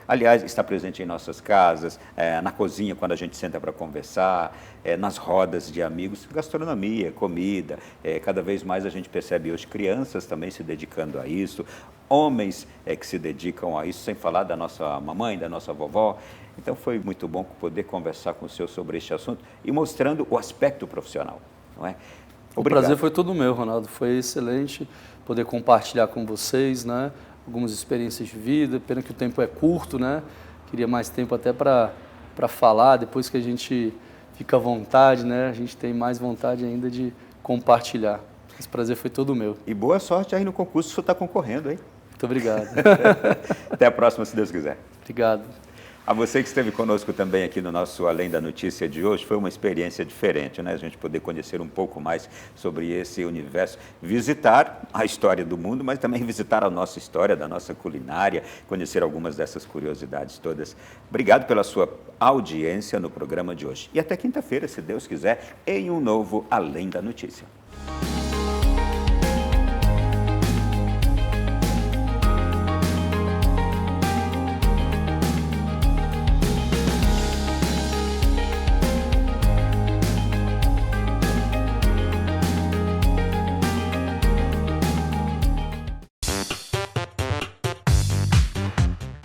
Aliás, está presente em nossas casas, na cozinha quando a gente senta para conversar, nas rodas de amigos, gastronomia, comida. Cada vez mais a gente percebe hoje crianças também se dedicando a isso, homens que se dedicam a isso, sem falar da nossa mamãe, da nossa vovó. Então foi muito bom poder conversar com o senhor sobre este assunto e mostrando o aspecto profissional, não é? Obrigado. O prazer foi todo meu, Ronaldo. Foi excelente poder compartilhar com vocês, né, algumas experiências de vida. Pena que o tempo é curto, né? Queria mais tempo até para falar. Depois que a gente fica à vontade, né, a gente tem mais vontade ainda de compartilhar. Esse prazer foi todo meu. E boa sorte aí no concurso que o senhor está concorrendo, hein? Muito obrigado. Até a próxima, se Deus quiser. Obrigado. A você que esteve conosco também aqui no nosso Além da Notícia de hoje, foi uma experiência diferente, né? A gente poder conhecer um pouco mais sobre esse universo, visitar a história do mundo, mas também visitar a nossa história, da nossa culinária, conhecer algumas dessas curiosidades todas. Obrigado pela sua audiência no programa de hoje. E até quinta-feira, se Deus quiser, em um novo Além da Notícia.